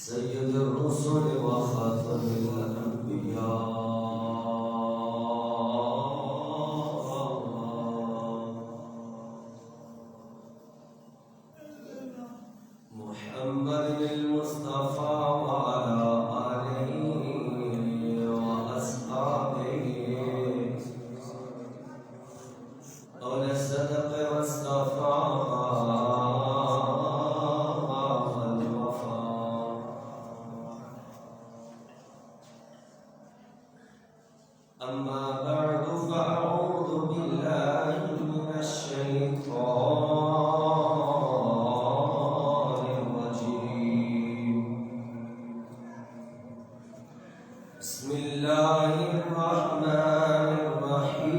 سيد الرسل وخاتم الأنبياء محمد المصطفى وعلى آله وأصحابه أولي الصدق والصفاء والوفاء. أما بعد فأعوذ بالله من الشيطان الرجيم. بسم الله الرحمن الرحيم.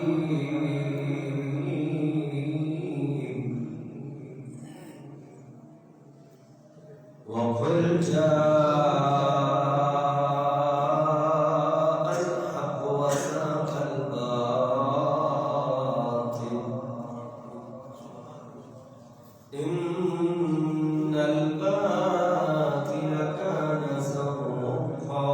وقل جاء الحق وزهق الباطل إن الباطل كان زهوقا.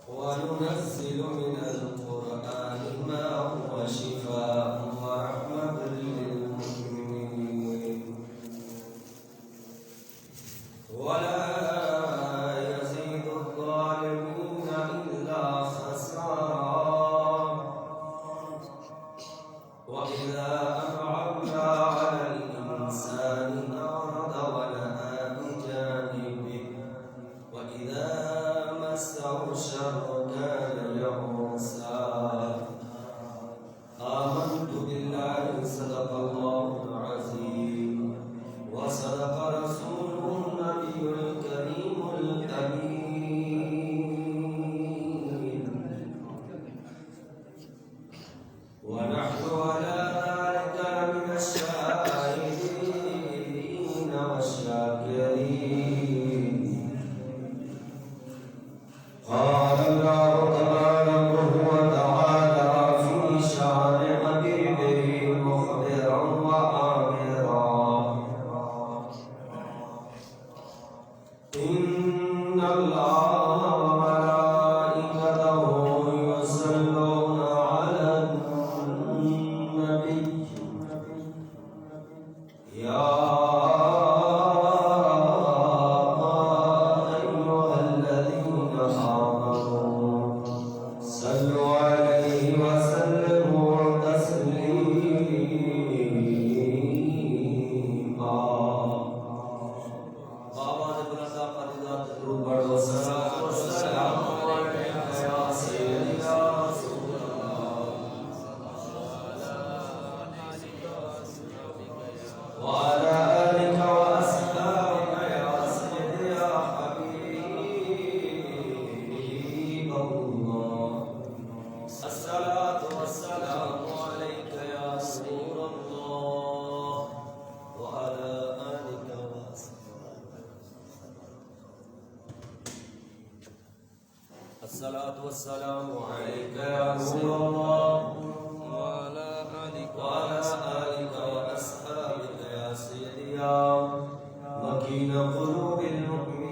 وننزل من القرآن ما هو شفاء ورحمة للمؤمنين ولا يزيد الظالمين إلا خسارا. وإذا أنعمنا على الإنسان أعرض ونأى بجانبه وإذا مسه الشر كان يئوسا. آمنت بالله صدق الله العظيم وصدق رسوله النبي الكريم الأمين ونحن على ذلك لمن الشاهدين والشاكرين. قال الله تبارك وتعالى في شأن حبيبه مخبرا وآمرا: إن الله وملائكته يصلون على النبي يا أيها الذين آمنوا صلوا عليه وسلموا تسليما. بابا نے برسا قدیدہ تدرود بڑھ والصلاة والسلام علیکہ یا سیدی یا رسول اللہ وعلى آلك وأصحابك يا سيدي يا حبيب الله. الصلاة والسلام عليك يا رسول الله وعلى آلك وأصحابك. الصلاة والسلام عليك يا رسول الله وعلى آلك وأصحابك يا سيدي يا مكين قلوب المؤمنين.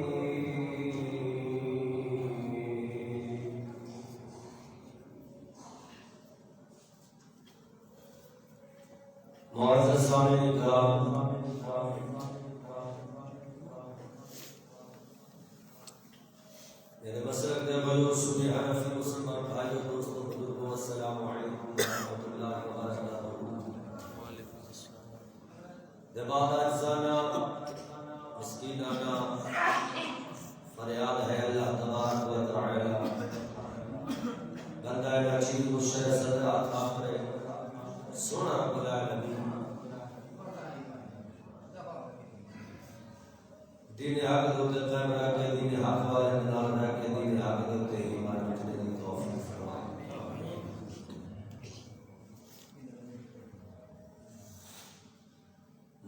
معزز سامعین کرام، میرے مسلک دے بلو سنی حنفی مسلمان بھائیو دوستو بزرگو السلام علیکم ورحمۃ اللہ وبرکاتہ. دباد اجزانا مسکینانا فریاد ہے اللہ تبارک و تعالی بندہ نچید مشہ صدر عطا کرے. سونا رب العالمین دین حق دوتے قائم رہ کے دین حق والے نال رہ کے دین حق دوتے ایمان رکھنے کی توفیق فرمائے.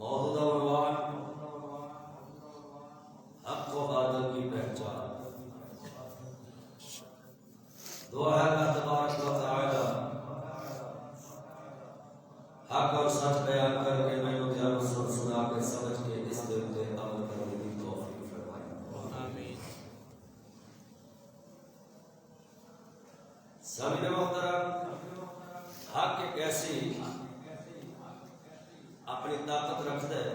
موضوع عنوان حق و باطل کی پہچان. دعا ہے اللہ تبارک و تعالی حق اور سچ بیان کر کے میں لوگوں کو سنا کے سمجھ کے اس دل پہ عمل کرنے کی توفیق فرمائے آمین۔ سامعین محترم، حق ایک ایسی اپنی طاقت رکھتا ہے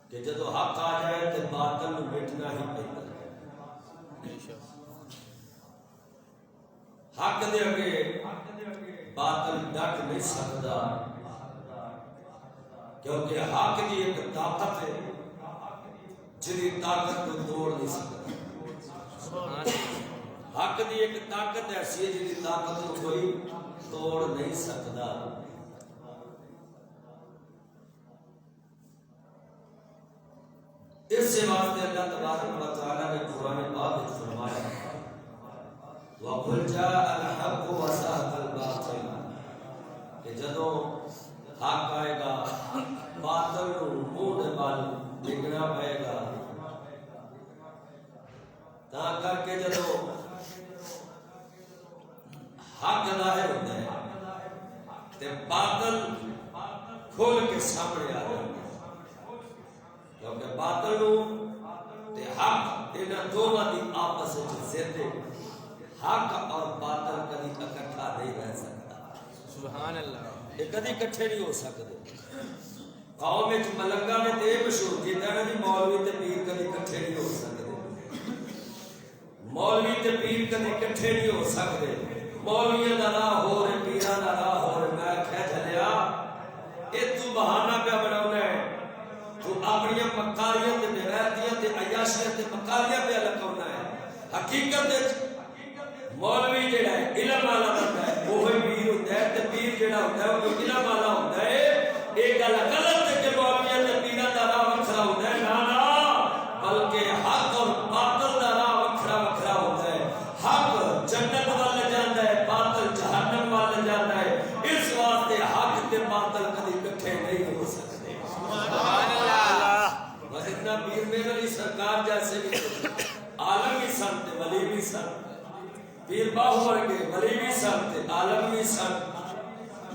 کہ جدو حق آ جائے تو باطل مٹنا ہی پڑتا ہے۔ حق دے اگے باطل ڈٹ نہیں سکتا، کیونکہ حق کی ایک طاقت ہے جی طاقت کو توڑ نہیں سکتا۔ حق کی ایک طاقت ایسی ہے جی طاقت کو کوئی توڑ نہیں سکتا۔ اس سے واسطے اللہ تبارک و تعالیٰ نے قرآن پاک میں فرمایا وَقُلْ جَاءَ الْحَقُّ وَزَهَقَ الْبَاطِلُ کہ جدوں حق آئے گا باطل کو منہ دے بال ڈگنا پائے گا۔ تا کر کے جدوں حق ظاہر ہوتا ہے تے باطل کھول کے سامنے آ جائے گا، کیونکہ باطل تے حق انہاں دونوں دی آپس وچ ضد ہے۔ حق اور باطل کبھی اکٹھا نہیں رہ سکتا۔ سبحان اللہ، یہ کبھی اکٹھے نہیں ہو سکتے۔ قوم وچ ملنگا نے تے مشہور کیتا ہے کہ مولوی تے پیر کبھی اکٹھے نہیں ہو سکتے۔ مولوی تے پیر کبھی اکٹھے نہیں ہو سکتے۔ مولویاں دا راہ ہو رہے، پیراں دا راہ ہو رہے۔ میں کہہ چلیا اے تو بہانہ پہ بناونا ہے، تو اپنی مکاریاں تے بغیرتیاں تے عیاشیاں تے مکاریاں پہ لگاونا ہے۔ حقیقت وچ مولوی جڑا ہے علم والا بندہ ہے وہی پیر ہوتا ہے، تے پیر جڑا ہوتا ہے وہ علم والا ہوتا ہے۔ ایک گل غلط ہے کہ مولویاں تے پیراں دا راہ وکھرا ہوتا ہے، نہ بلکہ حق اور باطل دا راہ وکھرا وکھرا ہوتا ہے۔ حق جنت وال جاندا ہے، باطل جہنم وال جاندا ہے۔ اس واسطے حق تے باطل کبھی اکٹھے نہیں ہو سکتے۔ سبحان اللہ۔ بس اتنا پیر میرے علی سرکار جیسے بھی عالم بھی سن تے ولی بھی سن، پیر باہو ورگے ولی بھی سن تے عالم بھی سن۔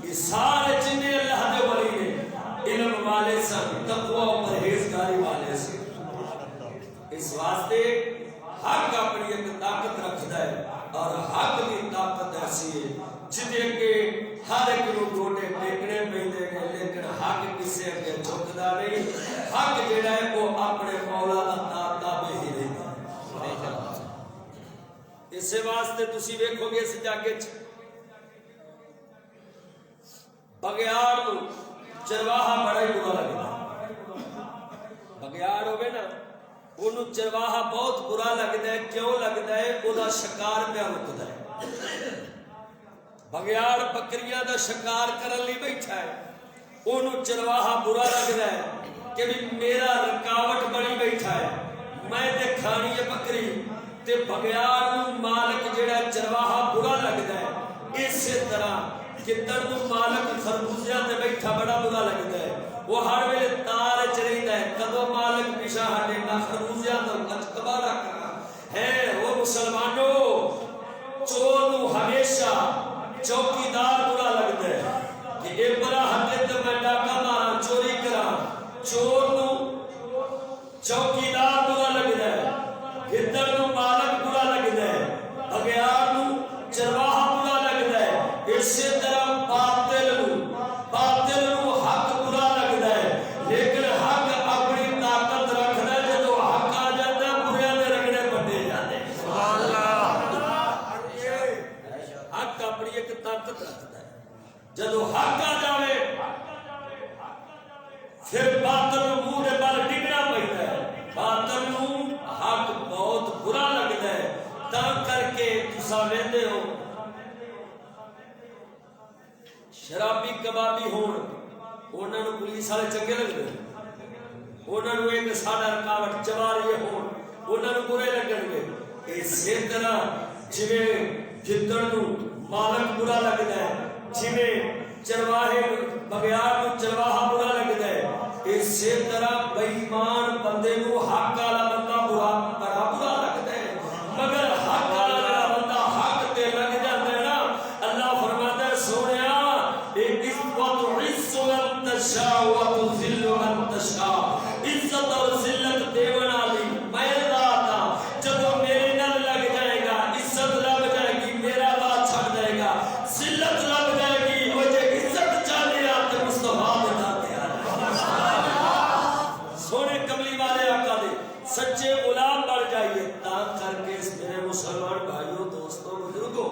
یہ سارے جنہیں اللہ دے ولی نے علم والے سن، تقوی و پرہیزگاری والے سن۔ اس واسطے حق اپنی ایک طاقت رکھتا ہے، اور حق کی طاقت ایسی ہے جدے کہ ہر ایک نو گوڈے ٹیکنے پیندے نے، لیکن حق کسے اگے جھکدا نہیں۔ حق جڑا ہے وہ اپنے مولا دا تابع ہی رہتا ہے۔ اس واسطے تسی ویکھو گے اس جاگے بگیار نو چرواہا بڑا ہی برا لگتا ہے۔ بگیار ہوگے نا انہوں چرواہا بہت برا لگتا ہے۔ کیوں لگتا ہے؟ وہ دا شکار پہ رکتا ہے۔ بگیار بکریاں دا شکار کرن لی بیٹھا ہے، انہوں چرواہا برا لگتا ہے کہ بھی میرا رکاوٹ بنی بیٹھا ہے، میں تے کھانی ہے بکری۔ تے بگیار نو مالک جڑا چرواہا برا لگتا ہے، اسی طرح گدڑ نو مالک خربوزیاں تے بیٹھا بڑا برا لگتا ہے۔ وہ ہر ویلے تار چڑھتا ہے، کدو مالک پیچھا ہٹے گا خربوزیاں تو تباہ کرنا ہے۔ وہ مسلمانوں چور نو ہمیشہ چوکیدار برا لگتا ہے کہ ایک بڑا ہٹے تو میں ڈاکہ مارا چوری کرا۔ چور نو چوکیدار برا لگتا ہے، گدڑ نو مالک برا لگتا ہے، بگیار نو چرواہا برا لگتا ہے۔ اسی طرح باطل نو حق برا لگتا ہے، لیکن حق اپنی طاقت رکھتا ہے۔ جدو حق آ جاتا ہے بریاں دے رگڑے بڑھے جاتے ہیں۔ حق اپنی ایک طاقت رکھتا ہے، جدو حق آ جاوے پھر باطل منہ دے بال ڈگنا پڑتا ہے۔ باطل نو حق بہت برا لگتا ہے، تا کر کے تساں ویندے ہو شرابی کبابی ہون انہاں نو پولیس والے چنگے لگدے، انہاں نو ایک سادہ رکاوٹ چواریے ہون انہاں نو برے لگن گے۔ اسی طرح جویں گدڑ نو مالک برا لگتا ہے، جویں چرواہے بگیار نو چرواہا برا لگتا ہے، اسی طرح بے ایمان بندے نو حق والا بندہ بڑا برا لگتا ہے۔ مگر حق والا بندہ حق تے لگ جاتا ہے نا، اللہ فرماتا ہے سونیا اے تشاء وتذل من تشاء عزت اور ذلت دیون والی میں ذات ہاں جدوں میرے نال لگ جائے گا عزت لگ جائے گی میرا وا چھڑ جائے گا ذلت لگ جائے گی وہ جے عزت چاہے تے مصطفیٰ دے ناتے آ سونے کملی والے آقا دے سچے غلام بن جائیے تا کر کے اس میرے مسلمان بھائیوں دوستوں بزرگوں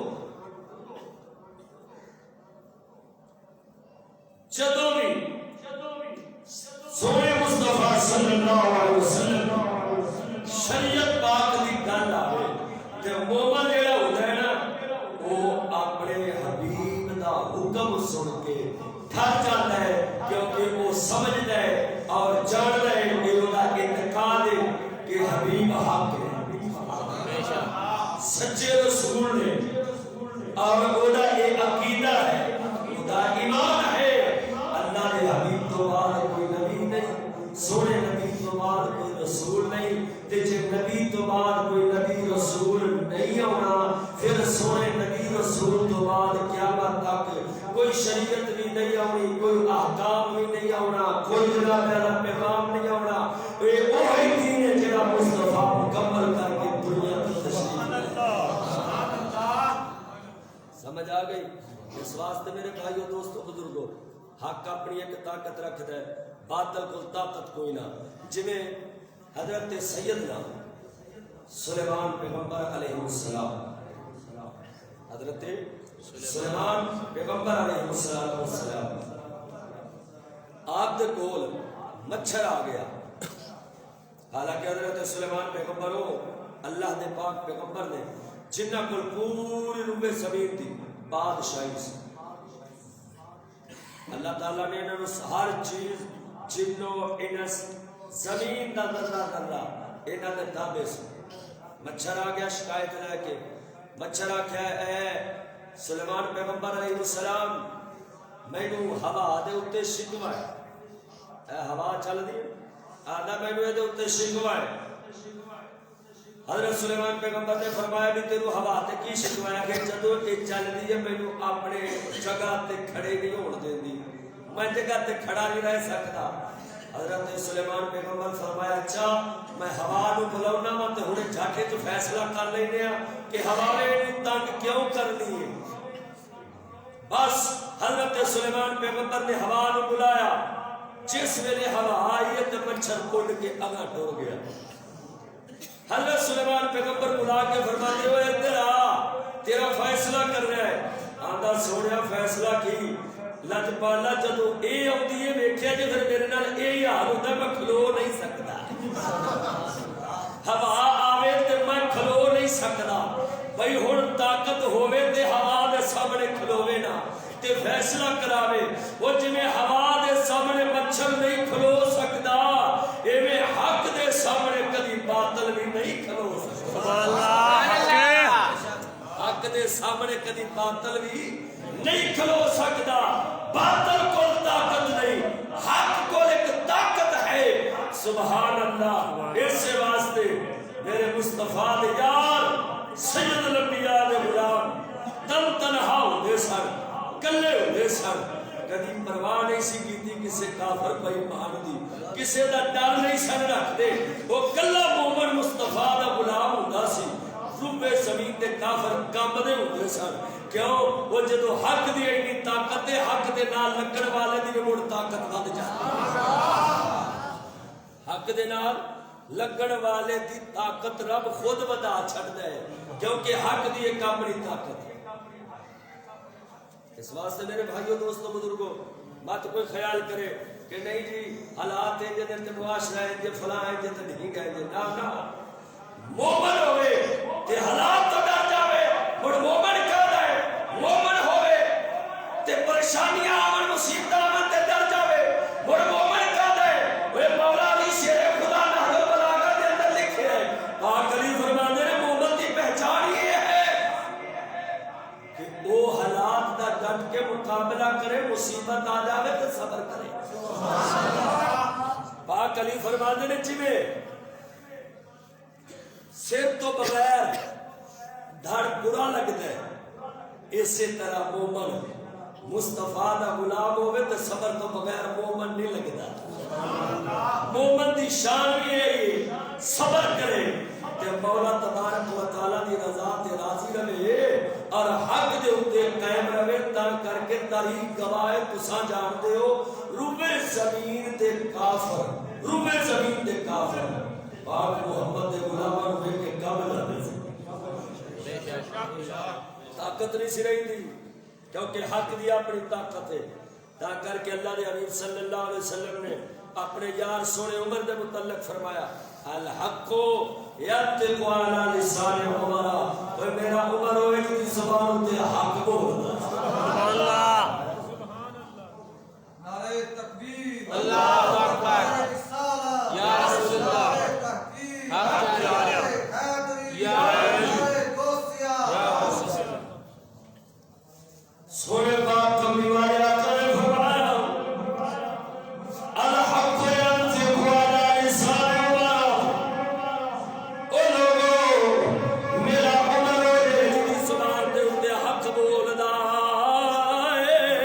جدوں بھی سونے مصطفیٰ صلی اللہ علیہ وسلم شریعت پاک دی گل آوے تے مومن جڑا ہوندا ہے نا وہ اپنے حبیب دا حکم سن کے ٹھر جاندا ہے کیونکہ وہ سمجھدا ہے اور جاندا ہے کہ وہ دا اعتقاد ہے کہ حبیب حق ہے سچے رسول نے اور وہ دا یہ عقیدہ ہے وہ دا ایمان ہے اللہ نے حبیب تو بعد کوئی نبی نہیں سونے نبی تو بعد کوئی رسول نہیں تے جے نبی تو بعد کوئی نبی رسول نہیں ہونا پھر سونے نبی رسول تو بعد قیامت تک کوئی شریعت بھی نہیں ہونی کوئی احکام بھی نہیں ہونا کوئی جناب والا پیغام نہیں ہونا یہ وہی دین ہے جڑا مصطفیٰ مکمل کر کے دنیا میں تشریف سمجھ آ گئی اس واسطے میرے بھائیو دوستو بزرگو حق اپنی ایک طاقت رکھتا ہے باطل کو طاقت کوئی نہ جویں حضرت سیدنا سلیمان پیغمبر علیہ السلام حضرت سلیمان پیغمبر علیہ السلام آپ دے کول مچھر آ گیا حالانکہ حضرت سلیمان پیغمبر ہو اللہ دے پاک پیغمبر نے جنہ کل پوری روح زمین تھی بادشاہی سے اللہ تعالیٰ نے انہوں ہر چیز جنوں انس زمین دا ذرہ ذرہ انہوں نے تابع سے مچھر آ گیا شکایت لے کے مچھر آکھیا اے سلیمان پیغمبر علیہ السلام مینوں ہوا دے اوتے شکوائے اے ہوا چل دی آدھا مینوں دے اوتے شکوائے حضرت سلیمان پیغمبر نے فرمایا بھی تیرو ہوا تے کی شکوایا کہ جدوں یہ چل دی ہے مینوں اپنے جگہ تے کھڑے نہیں ہون دیندی میں جگہ تے کھڑا نہیں رہ سکتا حضرت سلیمان پیغمبر فرمایا اچھا میں ہوا نو بلاونا وا تے ہن جاکے تو فیصلہ کر لینے ہاں کہ ہوا نے تنگ کیوں کرنی ہے بس حضرت سلیمان پیغمبر نے ہوا نو بلایا جس ویلے ہوا آئی ہے تے مچھر اڑ کے اگا ٹر گیا حضرت سلیمان پیغمبر بلا کے فرماتے ہوئے ادھر آ تیرا فیصلہ کر رہا ہے آندا سونیا فیصلہ کی لجپالا جدوں اے آندی ہے ویکھیا جے پھر میرے نال اے حال ہوندا میں کھلو نہیں سکدا ہوا آوے تے میں کھلو نہیں سکدا بھئی ہن طاقت ہوے تے ہوا دے سامنے کھلوے نا تے فیصلہ کراوے وہ جویں ہوا دے سامنے مچھر نہیں کھلو سکدا ایویں حق دے سامنے کبھی باطل بھی نہیں کھلو سکدا سبحان اللہ حق دے سامنے کبھی باطل بھی نہیں کھلو سکدا باطل کو طاقت نہیں حق کو ایک طاقت ہے سبحان اللہ اس واسطے میرے مصطفیٰ دے یار سید الانبیاء دے غلام تن تنہا ہوندے سن کلے ہوندے سن کدی پرواہ نہیں سی کیتی کسے کافر بے ایمان دی کسے دا ڈر نہیں سن رکھدے وہ کلا مومن مصطفیٰ دا غلام ہوندا سی روبے زمین تے کافر کمبدے ہوندے سن کیوں وہ جدوں حق دی ایڈی طاقت ہے حق دے نال لگن والے دی مڑ طاقت ود جاندی حق دے نال لگن والے دی طاقت رب خود ودا چھڑدا ہے کیونکہ حق دی ایک اپنی طاقت ہے اس واسطے میرے بھائیوں دوستوں بزرگوں مت کوئی خیال کرے کہ نہیں جی حالات ہیں جے تے معاشرہ ہے جے فلاں ہے جے تے نہیں گئے جے نا نا مومن ہوئے تے حالات تو ڈر جاوے مڑ مومن کہدا ہے مومن ہوئے تے پریشانیاں آون مصیبتاں آون تے ڈر جاوے مڑ مومن کہدا ہے اوے مولا علی شیر خدا نہ بلاغت دے اندر لکھیا ہے پاک علی فرماندے نے مومن دی پہچان یہ ہے کہ وہ حالات دا ڈٹ کے مقابلہ کرے مصیبت آ جاوے تو صبر کرے پاک علی فرماندے نے جویں سر تو بغیر دھڑ برا لگتا ہے اسی طرح مومن مصطفیٰ دا غلام ہوئے تو صبر تو بغیر مومن دی شان بھی ہے صبر کرے کہ مولا تبارک و تعالی دی رضا تے راضی رہے اور حق دے اوتے قائم رہے تن کر کے تاریخ گواہ تساں جان دے ہو روبے زمین تے کافر روبے زمین تے کافر پاک محمد دے غلاماں نوں ویکھ کے کم لگدے طاقت نہیں سی رہی تھی کیونکہ حق دی اپنی طاقت ہے تا کر کے اللہ دے حبیب صلی اللہ علیہ وسلم نے اپنے یار سونے عمر دے متعلق فرمایا الحق یتق علی لسان عمر اور میرا عمر ہوئے کی زبان تے حق بولدا سبحان اللہ نعرہ تکبیر اللہ اکبر یا رسول اللہ حق جاری یا سونے پاک کملی والے آقا نے فرمایا الحق یتق علی لسان عمر او لوگو میرا عمر ہوئے کی زبان تے اوتے حق بولدا ہے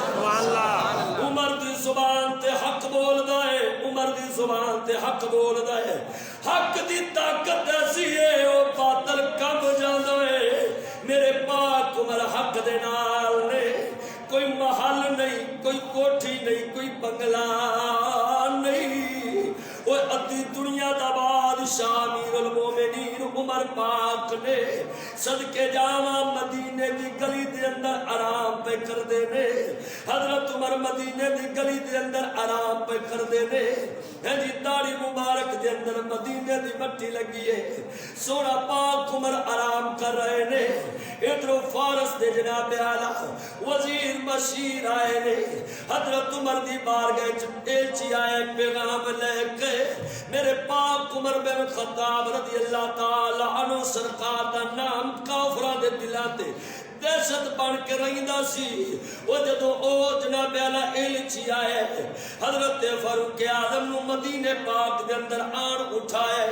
سبحان اللہ عمر دی زبان تے حق بولدا ہے عمر دی زبان تے حق بولدا ہے حق دی طاقت ایسی ہے او باطل کم جاندا ہے میرے پاک عمر حق دے نال نے کوئی محل نہیں کوئی کوٹھی نہیں کوئی بنگلہ نہیں وہ ادھی دنیا دا بادشاہ امیر المومنین عمر پاک نے صدقے جاواں مدینے دی گلی دے اندر آرام پہ کر دے نے حضرت عمر مدینے دی گلی دے اندر آرام پہ کر دے نے جی داڑھی مبارک دے اندر مدینے دی مٹی لگی ہے سونا پاک عمر آرام کر رہے نے ادھروں فارس دے جناب اعلی وزیر بشیر آئے نے حضرت عمر دی بارگاہ ایلچی آئے پیغام لے کے میرے پاک عمر بن خطاب رضی اللہ تعالی عنہ سرکار دا نام کافراں دے دلاں تے دہشت بن کے رہندا سی وہ جدوں او جناب اعلی ایلچی آئے حضرت فاروق اعظم نو مدینے پاک دے اندر آن اٹھائے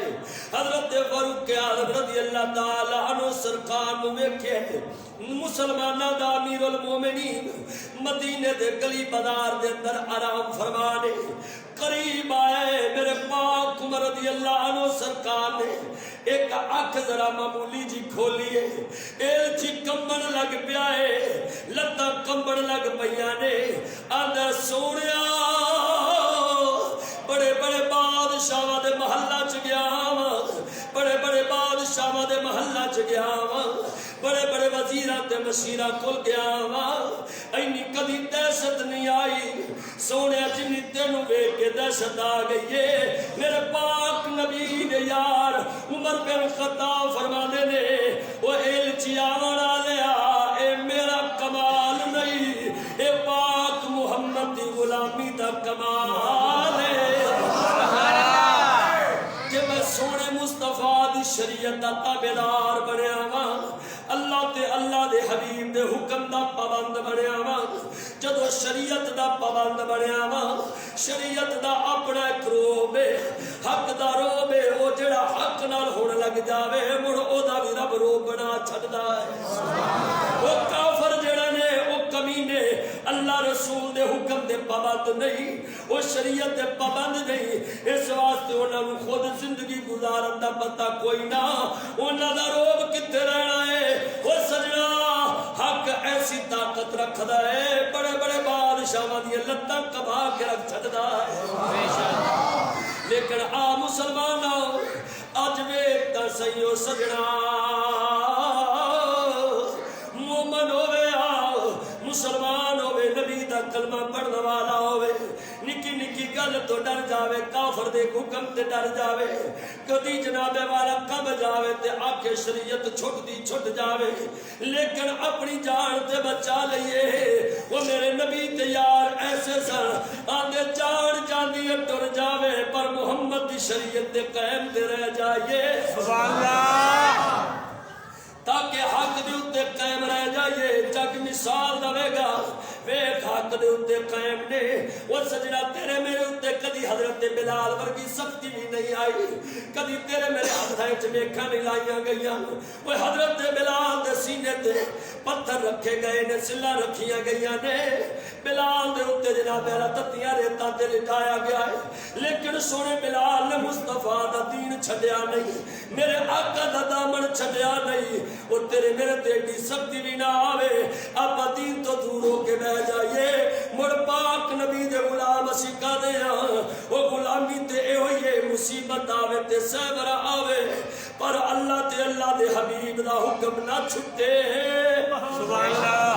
حضرت فاروق اعظم رضی اللہ تعالی عنہ سرکار نو ویکھے مسلمانہ دا امیر المومنین مدینے دے گلی بازار دے اندر آرام فرمانے قریب آئے میرے پاک عمر رضی اللہ عنہ سرکار نے ایک آنکھ ذرا معمولی جی کھولی ہے ایلچی کمبن لگ پیا ہے لتاں کمبن لگ پیاں نے آندا سونیا بڑے بڑے بادشاہاں دے محلہ چ گیا بڑے بڑے بادشاہاں دے محلہ چ گیا بڑے بڑے وزیراں تے مشیراں کول گیا اینی کدی دہشت نہیں آئی سونے جنی تینوں ویکھ کے دہشت آ گئی ہے میرے پاک نبی دے یار عمر بن خطاب فرماندے نے او ایلچی آون والیا اے میرا کمال نہیں اے پاک محمد دی غلامی دا کمال ہے کہ میں سونے مصطفیٰ دی شریعت دا تابعدار بنیا ہاں اللہ تے اللہ دے حبیب دے حکم دا پابند بنیا وا جدو شریعت دا پابند بنیا وا شریعت دا اپنا ایک روب ہے حق دا روب ہے او جڑا حق نال ہون لگ جاوے مڑ او دا وی رب روب بنا چھڈدا ہے او کافر جڑے نے او کمینے اللہ رسول دے حکم دے پابند نہیں او شریعت دے پابند نہیں اس واسطے انہاں نوں خود زندگی گزارن دا پتہ کوئی نہ انہاں دا روب کتے رہنا ہے وہ سجنا حق ایسی طاقت رکھدا ہے بڑے بڑے بادشاہاں دی لتاں کبا کے رکھ چھڈدا ہے لیکن آ مسلماناں اج ویکھ تے سہی او سجنا مومن ہوے مسلمان ہوے نبی دا کلمہ پڑھن والا ہوے نکی نکی گل تو ڈر جاوے کافر دے حکم تے ڈر جاوے کدی جناب والا کب جاوے تے آکھے شریعت چھٹ دی چھٹ جاوے لیکن اپنی جان تے بچا لئیے وہ میرے نبی تے یار ایسے سن آندے جان جاندی ٹر جاوے پر محمد دی شریعت تے قائم تے رہ جائیے سبحان اللہ تاکہ حق دے اتے قائم رہ جائیے جگ مثال دے گا ویکھ حق دے اتے قائم نے وہ سجنا تیرے میرے اتے کدی حضرت بلال ورگی سختی بھی نہیں آئی کدی تیرے میرے ہتھاں وچ میکھاں نہیں لائیاں گئیاں وہ حضرت بلال دے سینے تے پتھر رکھے گئے نے سلا رکھیاں گئیاں نے بلال دے اتے تے جناب اعلیٰ تتیاں ریتاں تے لٹایا گیا ہے، لیکن سونے بلال نے مصطفیٰ دا دین چھڈیا نہیں، میرے آقا دا دامن چھڈیا نہیں۔ وہ تیرے میرے تے ایڈی سختی بھی نہ آوے، آپ دین تو دور ہو کے بہ جائیے، مڑ پاک نبی دے غلام اسی کا دے ہاں، وہ غلامی تے اے ہوئیے مصیبت آوے تے صبر آوے، پر اللہ تے اللہ دے حبیب دا حکم نہ چھٹے۔ سبحان اللہ،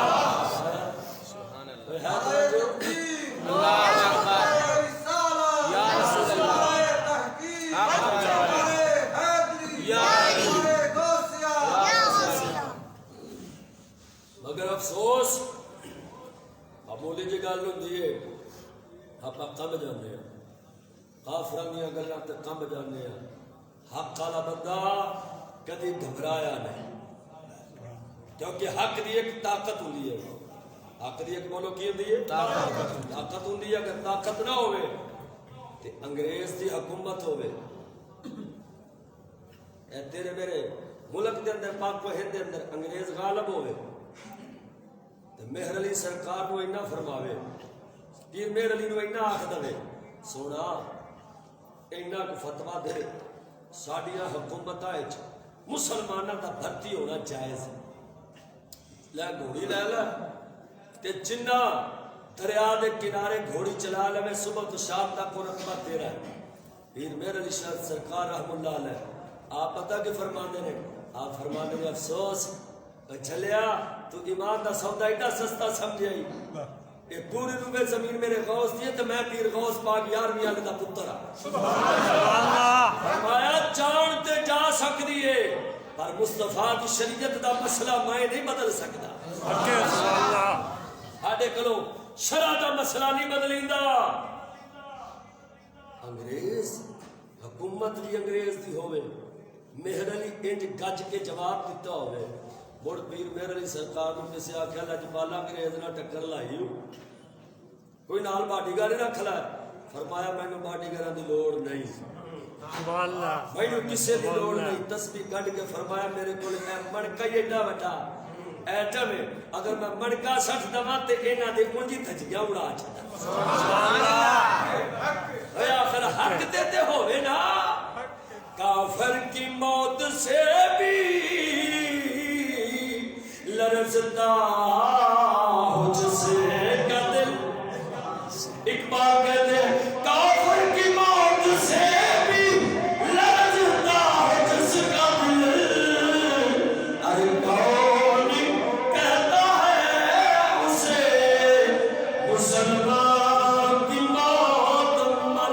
اللہ اکبر، یا رسول اللہ، مگر افسوس معمولی جی گل ہوندی ہے، آپ کم جانے ہیں، کافراں دیاں گلاں تے کم جانے ہیں، حق والا بندہ کدی گھبرایا نہیں، کیونکہ حق دی ایک طاقت ہوندی ہے، حق دی ایک بولو کی ہوندی ہے طاقت ہوندی ہے۔ اگر طاقت نہ ہوئے تے انگریز دی حکومت ہوئے، اے تیرے میرے ملک دے اندر پاک و ہند دے اندر انگریز غالب ہوئے تے مہر علی سرکار نو اینا فرماوے، پیر مہر علی نو اینا آکھ دے، سونا اینا کو فتوا دے ساڈیاں حکومتاں وچ مسلماناں دا بھرتی ہونا جائز ہے، لے گھوڑی لے لے تے جنہ دریا دے کنارے گھوڑی چلا لے، میں صبح تو شام تک کو رقبہ تیرا ہے۔ پیر مہر علی شاہ سرکار رحم اللہ علیہ آپ پتہ کہ فرماندے نے، آپ فرماندے نے افسوس چلیا تو ایمان دا سودا ایڈا سستا سمجھائی، کہ پوری روبے زمین میرے غوث دیے تو میں پیر غوث پاک 11ویں والے دا پتر ہاں۔ فرمایا جان تے جا سکدی ہے پر مصطفیٰ کی شریعت دا مسئلہ میں نہیں بدل سکدا، ساڈے کولوں شرع دا مسئلہ نہیں بدلیندا۔ انگریز حکومت بھی انگریز دی ہوئے، مہر علی انج گج کے جواب دیتا ہوئے، مڑ پیر مہر علی سرکار نو کسے آکھیا لجپالا انگریز نہ ٹکر لائی کوئی نال باڈی گارڈ رکھ لے، فرمایا مینوں باڈی گارڈ دی لوڑ نہیں، مینوں کسے دی لوڑ نہیں، تسبیح کڈ کے فرمایا میرے کول مڑکا ہی ایڈا وڈا ایٹم ہے، اگر میں مڑکا سٹ دواں تے انہاں دے اونجی دھجیاں اڑا چھڈاں۔ سبحان اللہ، اے آخر حق تے ہوے نا، کافر کی موت سے بھی لرزتا ہو جسے کا دل، اقبال کہتے ہیں کافر کی موت سے بھی لرزتا ہو جس کا دل، ارے کون کہتا ہے اسے مسلمان کی موت مر،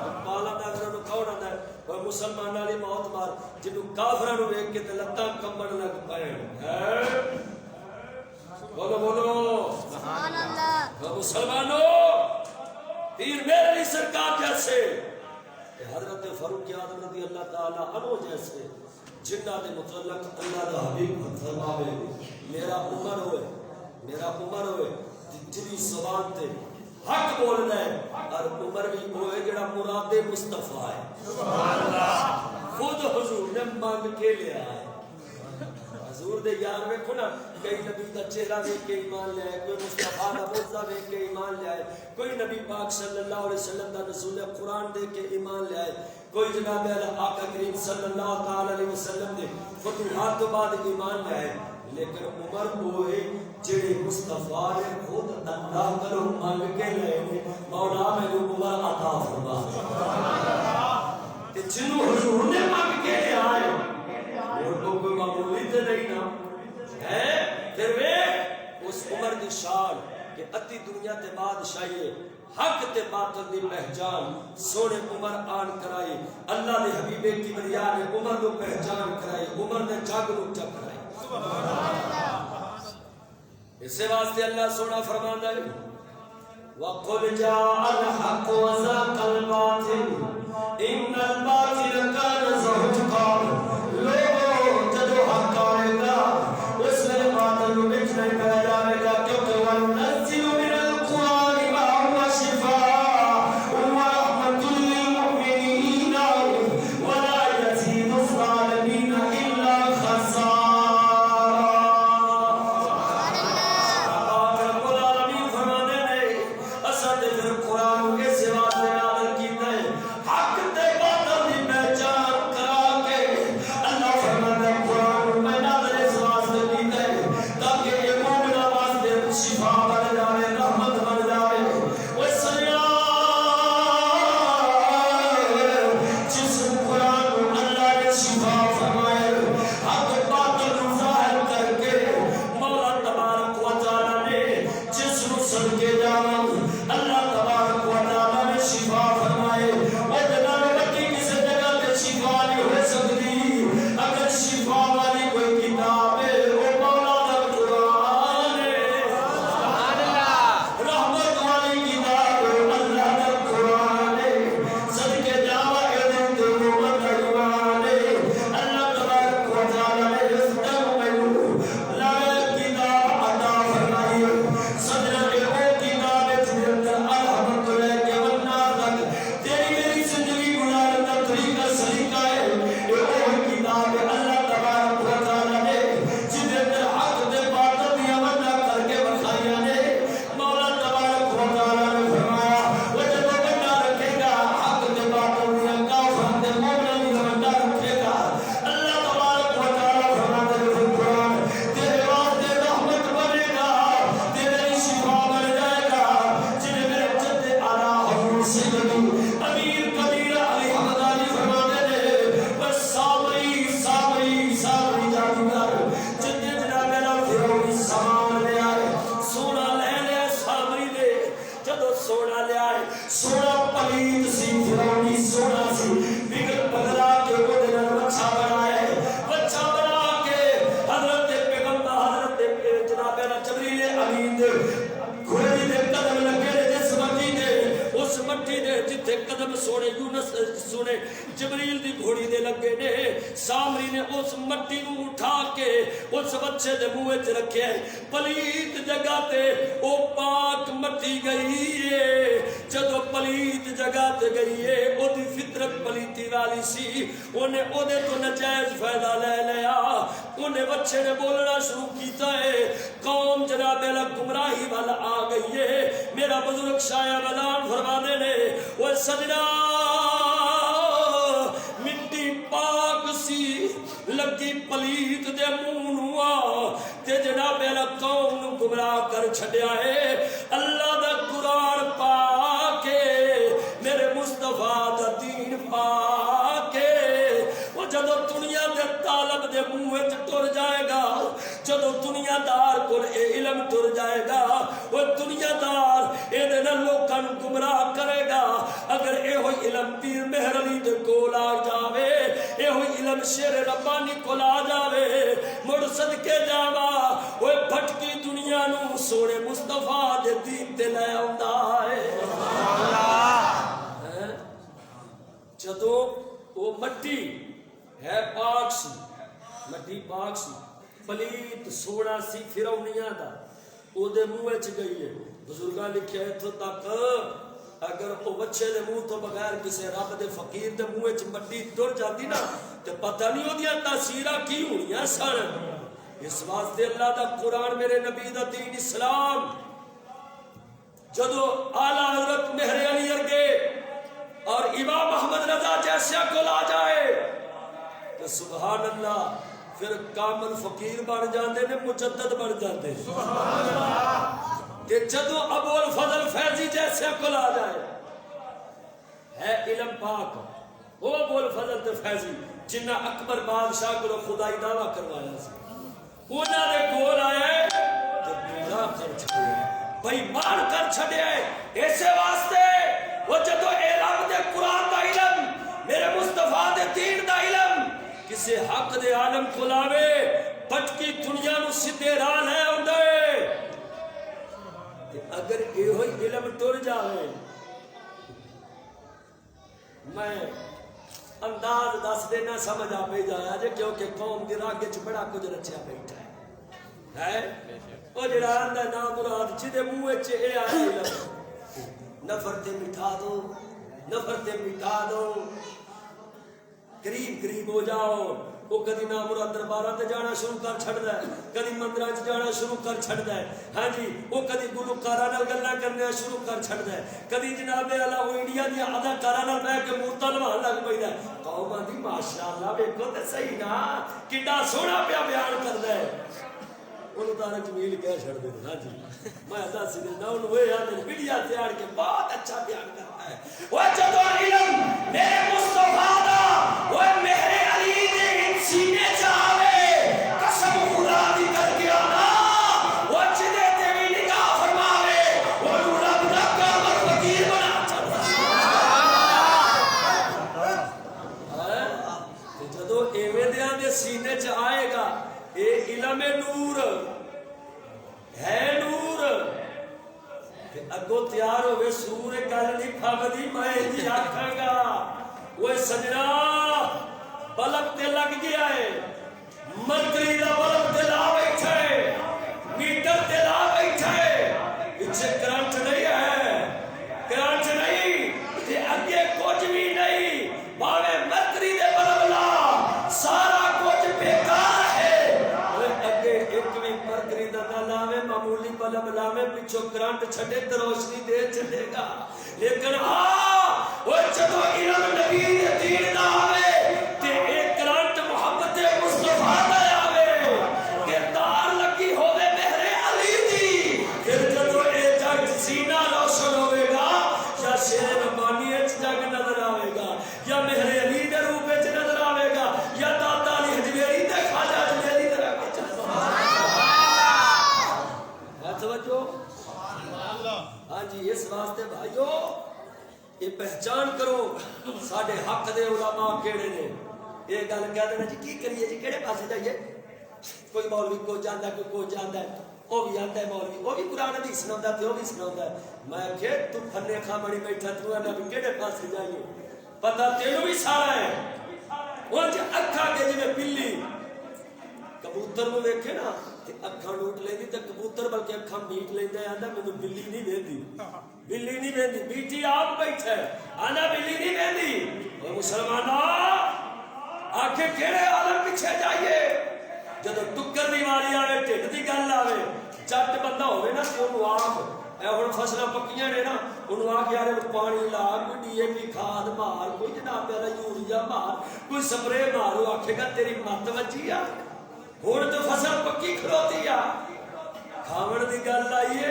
اقبال آتا ہے کون آتا ہے وہ مسلمان والی موت مار، جنہوں کافران ویک کے لتاں کمبن لگ پائے، بولو بولو سبحان اللہ۔ مسلمانوں پیر مہر علی سرکار جیسے حضرت فاروق اعظم رضی اللہ تعالی عنہ جیسے جنہ دے متعلق اللہ دا حبیب فرماوے میرا عمر ہوئے جدی زبان تے حق بولنا ہے، اور عمر بھی ہوئے جڑا مراد مصطفیٰ ہے، سبحان اللہ، خود حضور نے مانگ کے لیا ہے۔ حضور دے یار ویکھو نا، کئی نبی دا چہرہ ویکھ کے ایمان لے آئے، کوئی مصطفیٰ دا معجزہ ویکھ کے ایمان لے آئے، کوئی نبی پاک صلی اللہ علیہ وسلم دا نزول قرآن دیکھ کے ایمان لے آئے، کوئی جناب آقا کریم صلی اللہ تعالی علیہ وسلم دے فتوحات تو بعد ایمان لے آئے، لیکن عمر ہوئے جڑے مصطفیٰ نے خود اللہ کرو مانگ کے لے مولا میں عمر عطا فرما، جنہوں حضور نے مانگ کے لے آئے اور تو کوئی معمولی تے نہیں نا ہے، پھر وہ اس عمر دی شان کہ اتی دنیا تے بادشاہی حق تے باطل دی پہچان سونے عمر آن کرائی، اللہ دے حبیب کی بریاء نے عمر کو پہچان کرائی، عمر نے جاگ رو چک کرائی، اسے واسطے اللہ سونا فرماتا ہے وَقُلْ جَاءَ الْحَقُّ وَزَاقَ الْبَاطِلُ إِنَّ الْبَاطِلَ كَانَ زَهُوقًا، لوگوں جدو حق آئے گا اس میں باطل مٹ نہیں پہ جائے گا، کیونکہ وَنَزِّلُ مِنَ الْقُرْآنِ مَا هُوَ شِفَاءٌ وَرَحْمَةٌ لِّلْمُؤْمِنِينَ وَلَا يَزِيدُ الظَّالِمِينَ إِلَّا خَسَارًا۔ شفا بن جائے رحمت بن جائے وہ سجنا جس قرآن کو اللہ نے شفا فرمائے حق باطل کو ظاہر کر کے مولا تبارک و تعالی نے جس کو صدقے جانا اللہ تبارک و تعالی نے شفا فرمائے وہ جناب بٹی کسی جگہ پہ شفا نہیں ہو سکتی اگر شفا والی کوئی کتاب ہے وہ مولا کا قرآن ہے رحمت والی کتاب ہے اللہ کا قرآن ہے صدقے جاوا اے دل مت ایمان ہے اللہ تبارک و تعالی نے اس دم میں لا کتاب عطا فرمائی صدر کے وہ کتاب ہے جس اندر الحمد للہ کے والنار تک تیری میری زندگی گزارنے کا طریقہ سلیقہ ہے یہ وہ کتاب ہے اللہ تبارک و تعالی نے جس اندر حق دے باطل دیا وعدہ کر کے بخایا نے مولا تبارک و تعالی نے فرمایا وہ جب بندہ رکھے گا حق دے باطل دیا کافر دے مومن دیا وعدہ رکھے گا اللہ تبارک و تعالی فرماتے ہیں قرآن تیرے واسطے رحمت بنے گا تیرے لیے شفا بن جائے گا جنہیں میرے جد اعلیٰ حضور سیدی امیر کبیر علی حمدانی فرماتے ہیں بس صابری صابری صابری جادوگر جتنے جناب اللہ فرعون سامان لے آئے سونا لے لے صابری دے جدو سونا لے آئے سونا پلیت سی فرعونی سونا سی بگڑ پگلا کے وہ دن بچہ بنائے بچہ بنا کے حضرت پیغمبر حضرت جناب اللہ جبریل امین دے گھوڑی دے قدم لگے جس مٹی دے اس مٹی دے جتے قدم سونے یونس سونے جبریل دی گھوڑی دے لگے نے سامری نے اس مٹی نو اٹھا کے اس بچے دے منہ وچ رکھے پلیت جگہ تے او پاک مٹی گئی ہے جدو پلیت جگہ تے گئی ہے او دی فطرت پلیتی والی سی اونے او دے تو نجائز فائدہ لے لیا اونے بچے نے بولنا شروع کیتا ہے قوم جناب اللہ گمراہی والا آ گئی ہے میرا بزرگ شاہ بلان فرمانے نے وہ سجنا مٹی پاک سی لگی پلیت دے منہ نو تے جناب اللہ قوم نو گمراہ کر چھڈیا ہے اللہ دا قرآن پا کے میرے مصطفیٰ دا دین پا کے وہ جدو دنیا دے طالب دے منہ وچ ٹر جائے گا جدو دنیا دار کو اے علم ٹر جائے گا وہ دنیا دار اے دے لوکاں نو گمراہ کرے گا اگر اے ہوئی علم پیر مہر علی دے کول آ جاوے اے ہوئی علم شیر ربانی کول آ جاوے مڑ صدقے جاوا وہ بھٹکی دنیا نو سونے مصطفیٰ دے دین تے لے آندا ہے جدو وہ مٹی ہے پاک سی مٹی پاک سی پلیت سونا سی فرعونیاں دا او دے منہ وچ گئی ہے بزرگاں لکھیا ایتھوں تک اگر او بچے دے منہ تو بغیر کسے رب دے فقیر دے منہ وچ مٹی ٹر جاندی نا تے پتہ نہیں اودیاں تاثیراں کی ہونیاں سن اس واسطے اللہ دا قرآن میرے نبی دا دین اسلام جدو اعلیٰ حضرت مہر علی ارگے اور امام محمد رضا جیسے کو لا جائے تو سبحان اللہ پھر کامل فقیر بن جاندے نے مجدد بن جاندے کہ جدو ابو الفضل فیضی جیسے کو لا جائے ہے علم پاک وہ ابو الفضل تے فیضی جنہ اکبر بادشاہ کو خدائی دعویٰ کروایا سی انہاں نے کول آئے تو گمراہ کر چھڑے بھائی مار کر چھڑے ایسے واسطے وہ جدو اعلام دے قرآن دا علم میرے مصطفیٰ دے دین دا علم کسے حق دے عالم کو لاوے بھٹکی دنیا نو سیدھے راہ لے آندے اگر یہ ہوئی علم ٹر جاوے میں انداز دس دینا سمجھ آ پہ جایا جے کیونکہ قوم دی راگے چ بڑا کچھ رچیا بیٹھا ہے وہ جڑا آندا نام مراد جدے منہ وچ اے آیا علم نفرت مٹھا دو نفرت مٹھا دو قریب قریب ہو جاؤ وہ کدی نامراد درباراں تے جانا شروع کر چھڑدا ہے کدی مندراں وچ جانا شروع کر چھڑدا ہے ہاں جی وہ کدی گلوکاراں نال گلاں کرنا شروع کر چھڑدا ہے کدی جناب اعلی وہ انڈیا دی اداکاراں نال بیٹھ کے مورتاں لوان لگ پیندا ہے قوم دی ماشاءاللہ ویکھو تے صحیح نا کڈا سوہنا پیا بیان کردا ہے انہوں تارا جمیل کہہ چھڑ دے ہاں جی میں دس دینا انہوں وہ یاد میڈیا سے آڑ کے بہت اچھا بیان کرتا ہے وہ جدو علم میرے مصطفیٰ دا وہ میرے علی دے سینے چاہے قسم خدا دی کر کے آنا وہ جدے تے بھی نگاہ فرماوے وہ رب دا کامر فقیر بنا جدو ایویں دیاں دے سینے چ آئے گا اے علم نور ہے نور اگو تیار ہوئے سور گل نہیں پھبدی میں جی آکھاں گا وہ سجنا بلب تے لگ گیا ہے مرکری دا بلب تے لا بیٹھا ہے میٹر تے لا بیٹھا ہے پیچھے کرنٹ نہیں ہے کرنٹ نہیں تے اگے کچھ بھی نہیں باوے مرکری دے بلب لا سارا کچھ بیکار ہے اگے ایک بھی مرکری دا نہ لاوے معمولی بلب لاوے پیچھو کرنٹ چھڑے تے روشنی دے چھڑے گا لیکن وہ جدو علم نبی دے دین دا آوے تے ایک کرنٹ محبت مصطفیٰ دا آوے کہ تار لگی ہوئے مہر علی دی پھر جدو اے جگ سینہ روشن ہوئے گا یا شیر ربانی اچ جگ نظر آوے گا یا مہر علی دے روپ اچ نظر آوے گا یا داتا علی حجویری تے خواجہ حجویری دے رکھے توجہ ہاں جی اس واسطے بھائیو یہ پہچان کرو ساڈے حق دے علماء کیڑے نے یہ گل کہہ دینا جی کی کریے جی کیڑے پاسے جائیے کوئی مولوی کو جاندا کوئی کو جاندا ہے وہ بھی آندا ہے مولوی وہ بھی قرآن حدیث سناوندا تے وہ بھی سناوندا ہے میں کہ تو پھنے کھا بڑی بیٹھا تو انا بھی کیڑے پاسے جائیے پتہ تینوں بھی سارا ہے وہ جی اکھا کے جویں بلی کبوتر نو ویکھے نا تے اکھاں لوٹ لیندی تے کبوتر بلکہ اکھاں میٹ لیندا ہے آندا مینوں بلی نہیں ویندی بلی نہیں ویندی بیٹی آپ بیٹھا ہے آندا بلی نہیں ویندی او مسلماناں آکھے کیڑے عالم پیچھے جائیے جدو ٹکر دی واری آوے ٹھڈ دی گل آوے جٹ بندہ ہوے نا تے اونوں آکھ اے ہن فصلاں پکیاں نے نا اونوں آکھ یار پانی لا کوئی ڈی اے پی کھاد مار کوئی جناب میرا یوریا مار کوئی سپرے مارو آکھے گا تیری مت وجی آ ہن تو فصل پکی کھلوتی آ کھاون دی گل آئیے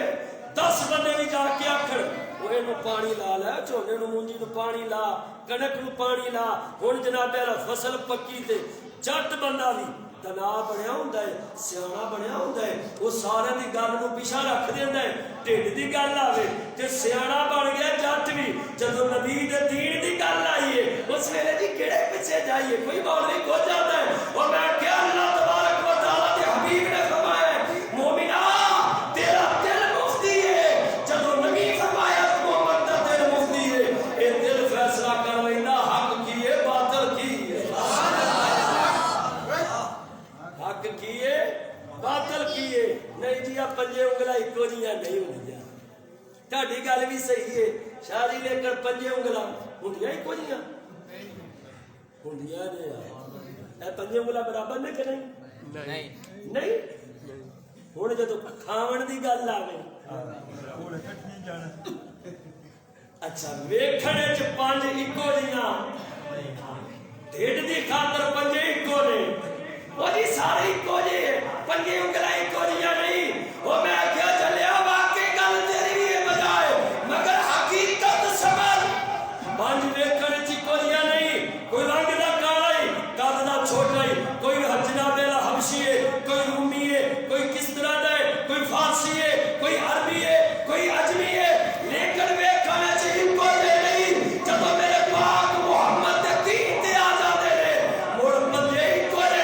10 بندے بھی جا کے آکھن وہ اینو پانی لا لے جھونے نو مونجی نو پانی لا کنک نو پانی لا ہن جناب میرا فصل پکی تے جٹ بندہ بھی تنا بنیا ہوندا ہے سیاںا بنیا ہوندا ہے وہ سارے دی گل نو پیچھے رکھ دیندا ہے ٹھڈ دی گل آوے تے سیاںا بن گیا جٹ بھی جدوں نبی دے دین دی گل آئی ہے اس ویلے جی کیڑے پیچھے جائیے کوئی مولوی کو جاندا ہے اور میں کہ اللہ تبارک و تعالی دے حبیب نے فرمایا مومنا تیرا دل مفتی ہے جدوں نبی فرمایا محمد دا دل مفتی ہے اے دل فیصلہ کر لیندا حق کی ہے باطل کی ہے حق کیے باطل کیے نہیں جی آپ پنجے انگلا ایکو جیاں نہیں ہوندیاں تہاڈی گل بھی صحیح ہے شادی لے کر پنجے انگلا ہوندیاں ایکو جیاں ہوندیاں نے اے پنجے انگلا برابر نے کہ نہیں نہیں ہن جدوں کھاون دی گل آوے ہن کٹھی جانا اچھا ویکھن وچ پنج ایکو جیاں ڈھڈ دی خاطر پنجے ایکو نے وہ جی سارے ایکو جے پنجے انگلاں ایکو جیاں نہیں وہ میں کیا چلیا واقعی گل تیری بھی بجائے مگر حقیقت سمجھ پنج ویکھن وچ ایکو جیاں نہیں کوئی رنگ دا کالا ہے قد دا چھوٹا ہے کوئی جناب والا حبشی ہے کوئی رومی ہے کوئی کس طرح دا ہے کوئی فارسی ہے کوئی عربی ہے کوئی عجمی ہے لیکن ویکھن وچ ایکو جے نہیں جب میرے پاک محمد دے دین تے آ جاندے نے مڑ پنجے ایکو جے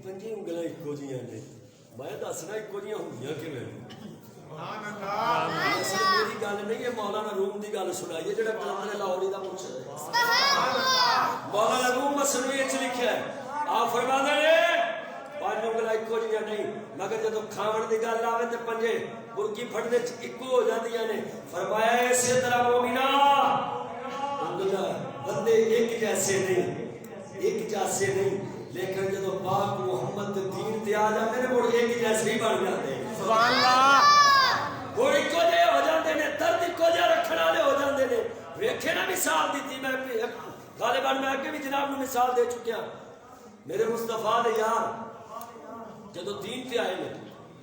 پنجے انگلاں ایکو جیاں نے میں دسنا ایکو جیاں ہوندیاں کیویں میری گل نہیں ہے مولانا روم دی گل سنائیے جڑا کلندر لاہوری دا مرشد ہے مولانا روم مسنوی وچ لکھیا ہے آپ فرماندے نے پنج انگلاں ایکو جیاں نہیں مگر جدوں کھاون دی گل آوے تے پنجے برکی پھڑنے وچ ایکو ہو جاندیاں نے فرمایا اسی طرح مومنا انگلاں بندے ایک جیسے نہیں ایک جیسے نہیں لیکن جدو پاک محمد دے دین تے آ جاندے نے مڑ ایک جیسے ہی بن جاندے ہیں سبحان اللہ وہ ایکو جے ہو جاندے نے درد ایکو جے رکھن والے ہو جاندے نے ویکھے نا مثال دیتی میں غالباً میں اگے بھی جناب نو مثال دے چکیا میرے مصطفیٰ دے یار جدو دین تے آئے نے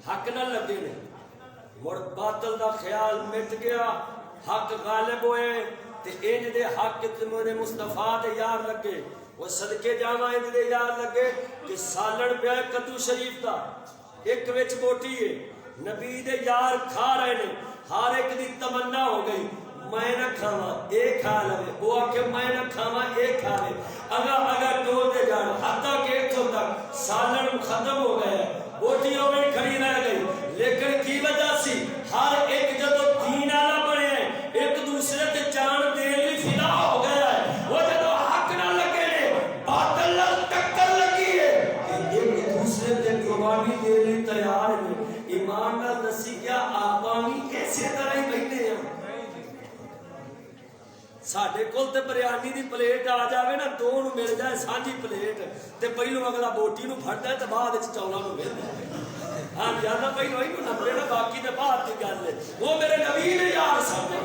حق نہ لگے نے مڑ باطل دا خیال مٹ گیا حق غالب ہوئے تے انج دے حق تے میرے مصطفیٰ دے یار لگے وہ صدقے جاواں انج دے یار لگے کہ سالن پیا کدو شریف دا ایک وچ بوٹی ہے نبی دے یار کھا رہے نے ہر ایک دی تمنا ہو گئی میں نہ کھاواں اے کھا لے وہ آ کے میں نہ کھاواں اے کھا لے اگر ٹول دے جان حتیٰ کہ اتھوں تک سالن ختم ہو گیا بوٹی ہوئے کھڑی رہ گئی لیکن کی وجہ سی ہر ایک جدو دین والا بنے ایک دوسرے تے جان دین لی فدا ہو گیا ہے وہ جدو حق نہ لگے نے باطل نال ٹکر لگی ہے ایک دوسرے تے قربانی دین لی تیار ہے ایمان نال دسی کیا آپا بھی ایسے طرح ہی بیٹھے ہیں ساڈے کول تے بریانی دی پلیٹ آ جاوے نا دو نو مل جائے سانجی پلیٹ تے پہلو اگلا بوٹی نو پھڑدا ہے تے بعد وچ چولاں نو ویلدا ہے ہاں جانا پہلو ہی نو نبڑے نا باقی تے بعد دی گل ہے وہ میرے نبی نے یار سامنے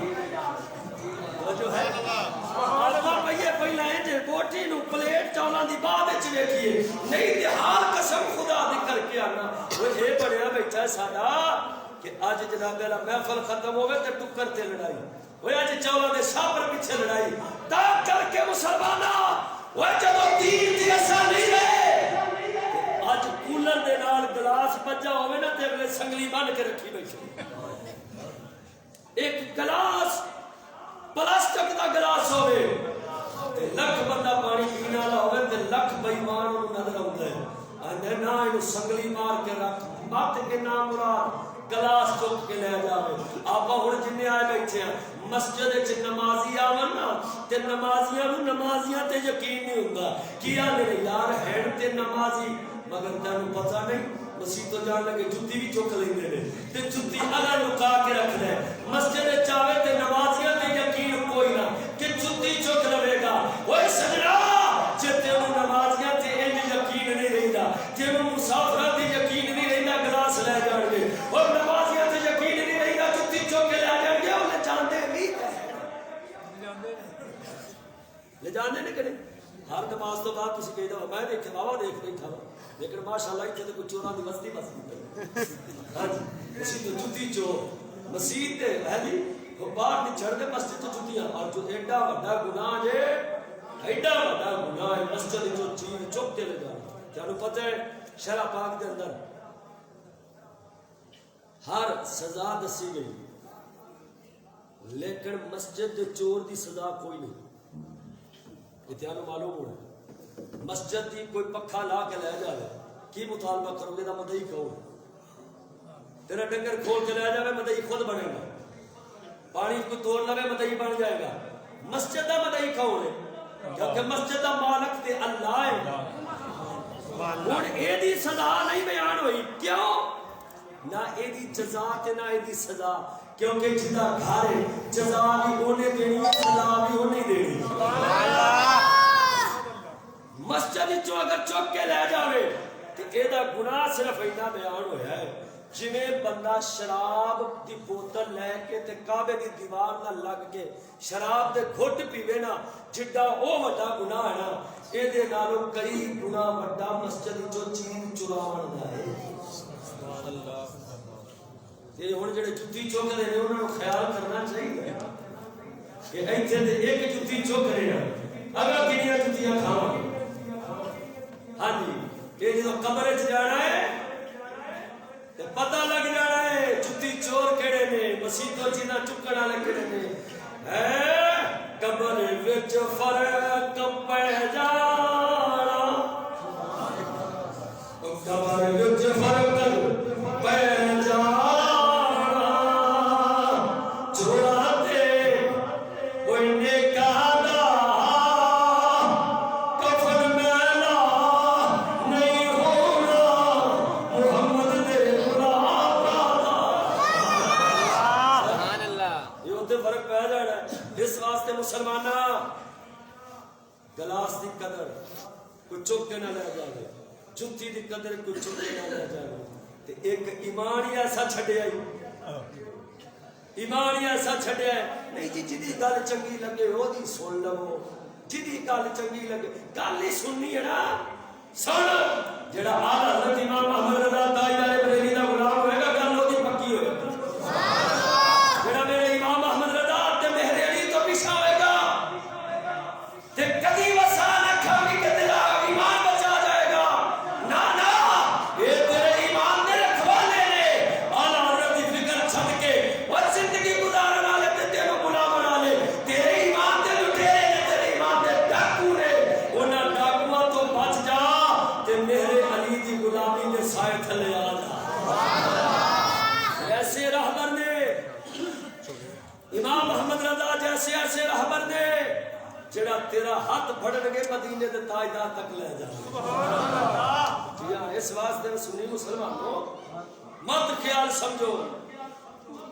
وہ جو ہے اللہ بھئی پہلا انج بوٹی نو پلیٹ چولاں دی بعد وچ ویکھیے نہیں تے حال قسم خدا دی کر کے آنا وہ اے بڑیا بیٹھا ساڈا کہ اج جناب والا محفل ختم ہوے تے ٹکر تے لڑائی وہ اج چولاں دے سابر پیچھے لڑائی تا کر کے مسلماناں وہ جدو دین دی اصل نہیں رہے اج کولر دے نال گلاس بجا ہوے نا تے اگلے سنگلی بن کے رکھی بیٹھے ایک گلاس پلاسٹک دا گلاس ہوے تے لکھ بندہ پانی پینے والا ہوے تے لکھ بے ایمان نوں نظر آوندا ہے اندر نہ اینو سنگلی مار کے رکھ مت کے نام مراد گلاس چک کے لے جاوے آپا ہن جنے آئے بیٹھے ہیں مسجد وچ نمازی آون نا تے نمازیاں نوں نمازیاں تے یقین نہیں ہوندا کیا میرے یار ہن تے نمازی مگر تینوں پتہ نہیں مسیح تو جان لگے جُتی بھی چک لیندے نے تے جُتی اگا لکا کے رکھ لے مسجد وچ آوے تے نمازیاں تے یقین کوئی نہ کہ جُتی چک لوے گا اوے سجنا جے تینوں نمازیاں تے انج یقین نہیں رہندا تینوں مسافراں تے یقین نہیں رہندا گلاس لے جان گے اور نمازیاں تے یقین نہیں رہندا جُتی چک کے لے جان گے او جاندے نہیں لے جاندے نے کہ ہر نماز تو بعد تسی کہدا میں دیکھے بابا دیکھ بیٹھا لیکن ماشاءاللہ اتنے تو کچھ چوراں دی بستی پئی ہاں جی اسی تو جُتی چور مسجد تے ہے جی وہ باہر دی چھڑ دے مسجد تو جُتیاں اور جو ایڈا بڑا گناہ جے ایڈا بڑا گناہ ہے مسجد جو چیز چک کے لے جانا تانوں پتہ ہے شرع پاک دے اندر ہر سزا دسی گئی لیکن مسجد دے چور دی سزا کوئی نہیں اتیانو معلوم ہونا مسجد دی کوئی پکھا لا کے لے جائے کی مطالبہ کرو گے دا مدعی کہو تیرا ڈنگر کھول کے لے جائے مدعی خود بنے گا پانی کو توڑ لگے مدعی بن جائے گا مسجد دا مدعی کہو ہے کیونکہ مسجد دا مالک تے اللہ ہے اور اے دی سزا نہیں بیان ہوئی کیوں نہ اے دی جزا تے نہ اے دی سزا کیونکہ جدا گھر ہے جزا بھی ہونے دینی سزا بھی ہونے دینی مسجد چو اگر چک کے لے جاوے تو اے دا گناہ صرف اینا بیان ہویا ہے جنہیں بندہ شراب دی بوتل لے کے تے کعبے دی دیوار نہ لگ کے شراب دے گھٹ پیوے نا جڈا او وڈا گناہ ہے نا اے دے نالوں کئی گناہ وڈا مسجد چو چین چراون دا ہے تے ہن جڑے جُتی چوک دے نے انہاں نوں خیال کرنا چاہیے کہ ایتھے تے ایک جُتی چوک رہے نا اگر کنیاں جُتیاں کھاواں ہاں جی یہ جو قبر وچ جانا ہے تے پتہ لگ جانا ہے جُتی چور کیڑے نے مسیح تو جنہ چکن والے کیڑے نے اے قبر وچ فرق پہ جانا قبر وچ فرق پہ جانا مسلمانہ گلاس دی قدر کوئی چک کے نہ لے جائے جتی دی قدر کوئی چک کے نہ لے جائے تے ایک ایمان ہی ایسا چھڈیا ایمان ہی ایسا چھڈیا نہیں جی جدی گل چنگی لگے وہ دی سن لو جدی گل چنگی لگے گل ہی سننی ہے نا سن جڑا اعلی حضرت امام احمد رضا تاجدار بریلی دا غلام ہوئے گا گل وہ دی پکی ہوئے گا جڑا میرے امام احمد رضا تے میرے علی تو پیچھے ہوئے گا تے کدی وسا نہ کھاوی کہ تیرا ایمان بچا جائے گا نا نا یہ تیرے ایمان دے رکھوانے نے اعلی حضرت دی فکر چھڈ کے اور زندگی گزارن والے تے تینوں غلام بنا لے تیرے ایمان دے لٹیرے نے تیرے ایمان دے ڈاکو نے انہاں ڈاکواں تو بچ جا تے میرے علی دی غلامی دے سائے تھلے آ جا ایسے رہبر نے امام محمد رضا جیسے ایسے رہبر نے جڑا تیرا ہاتھ پھڑن گے مدینے دے تاجدار تک لے جائے جی ہاں اس واسطے سنی مسلمانوں مت خیال سمجھو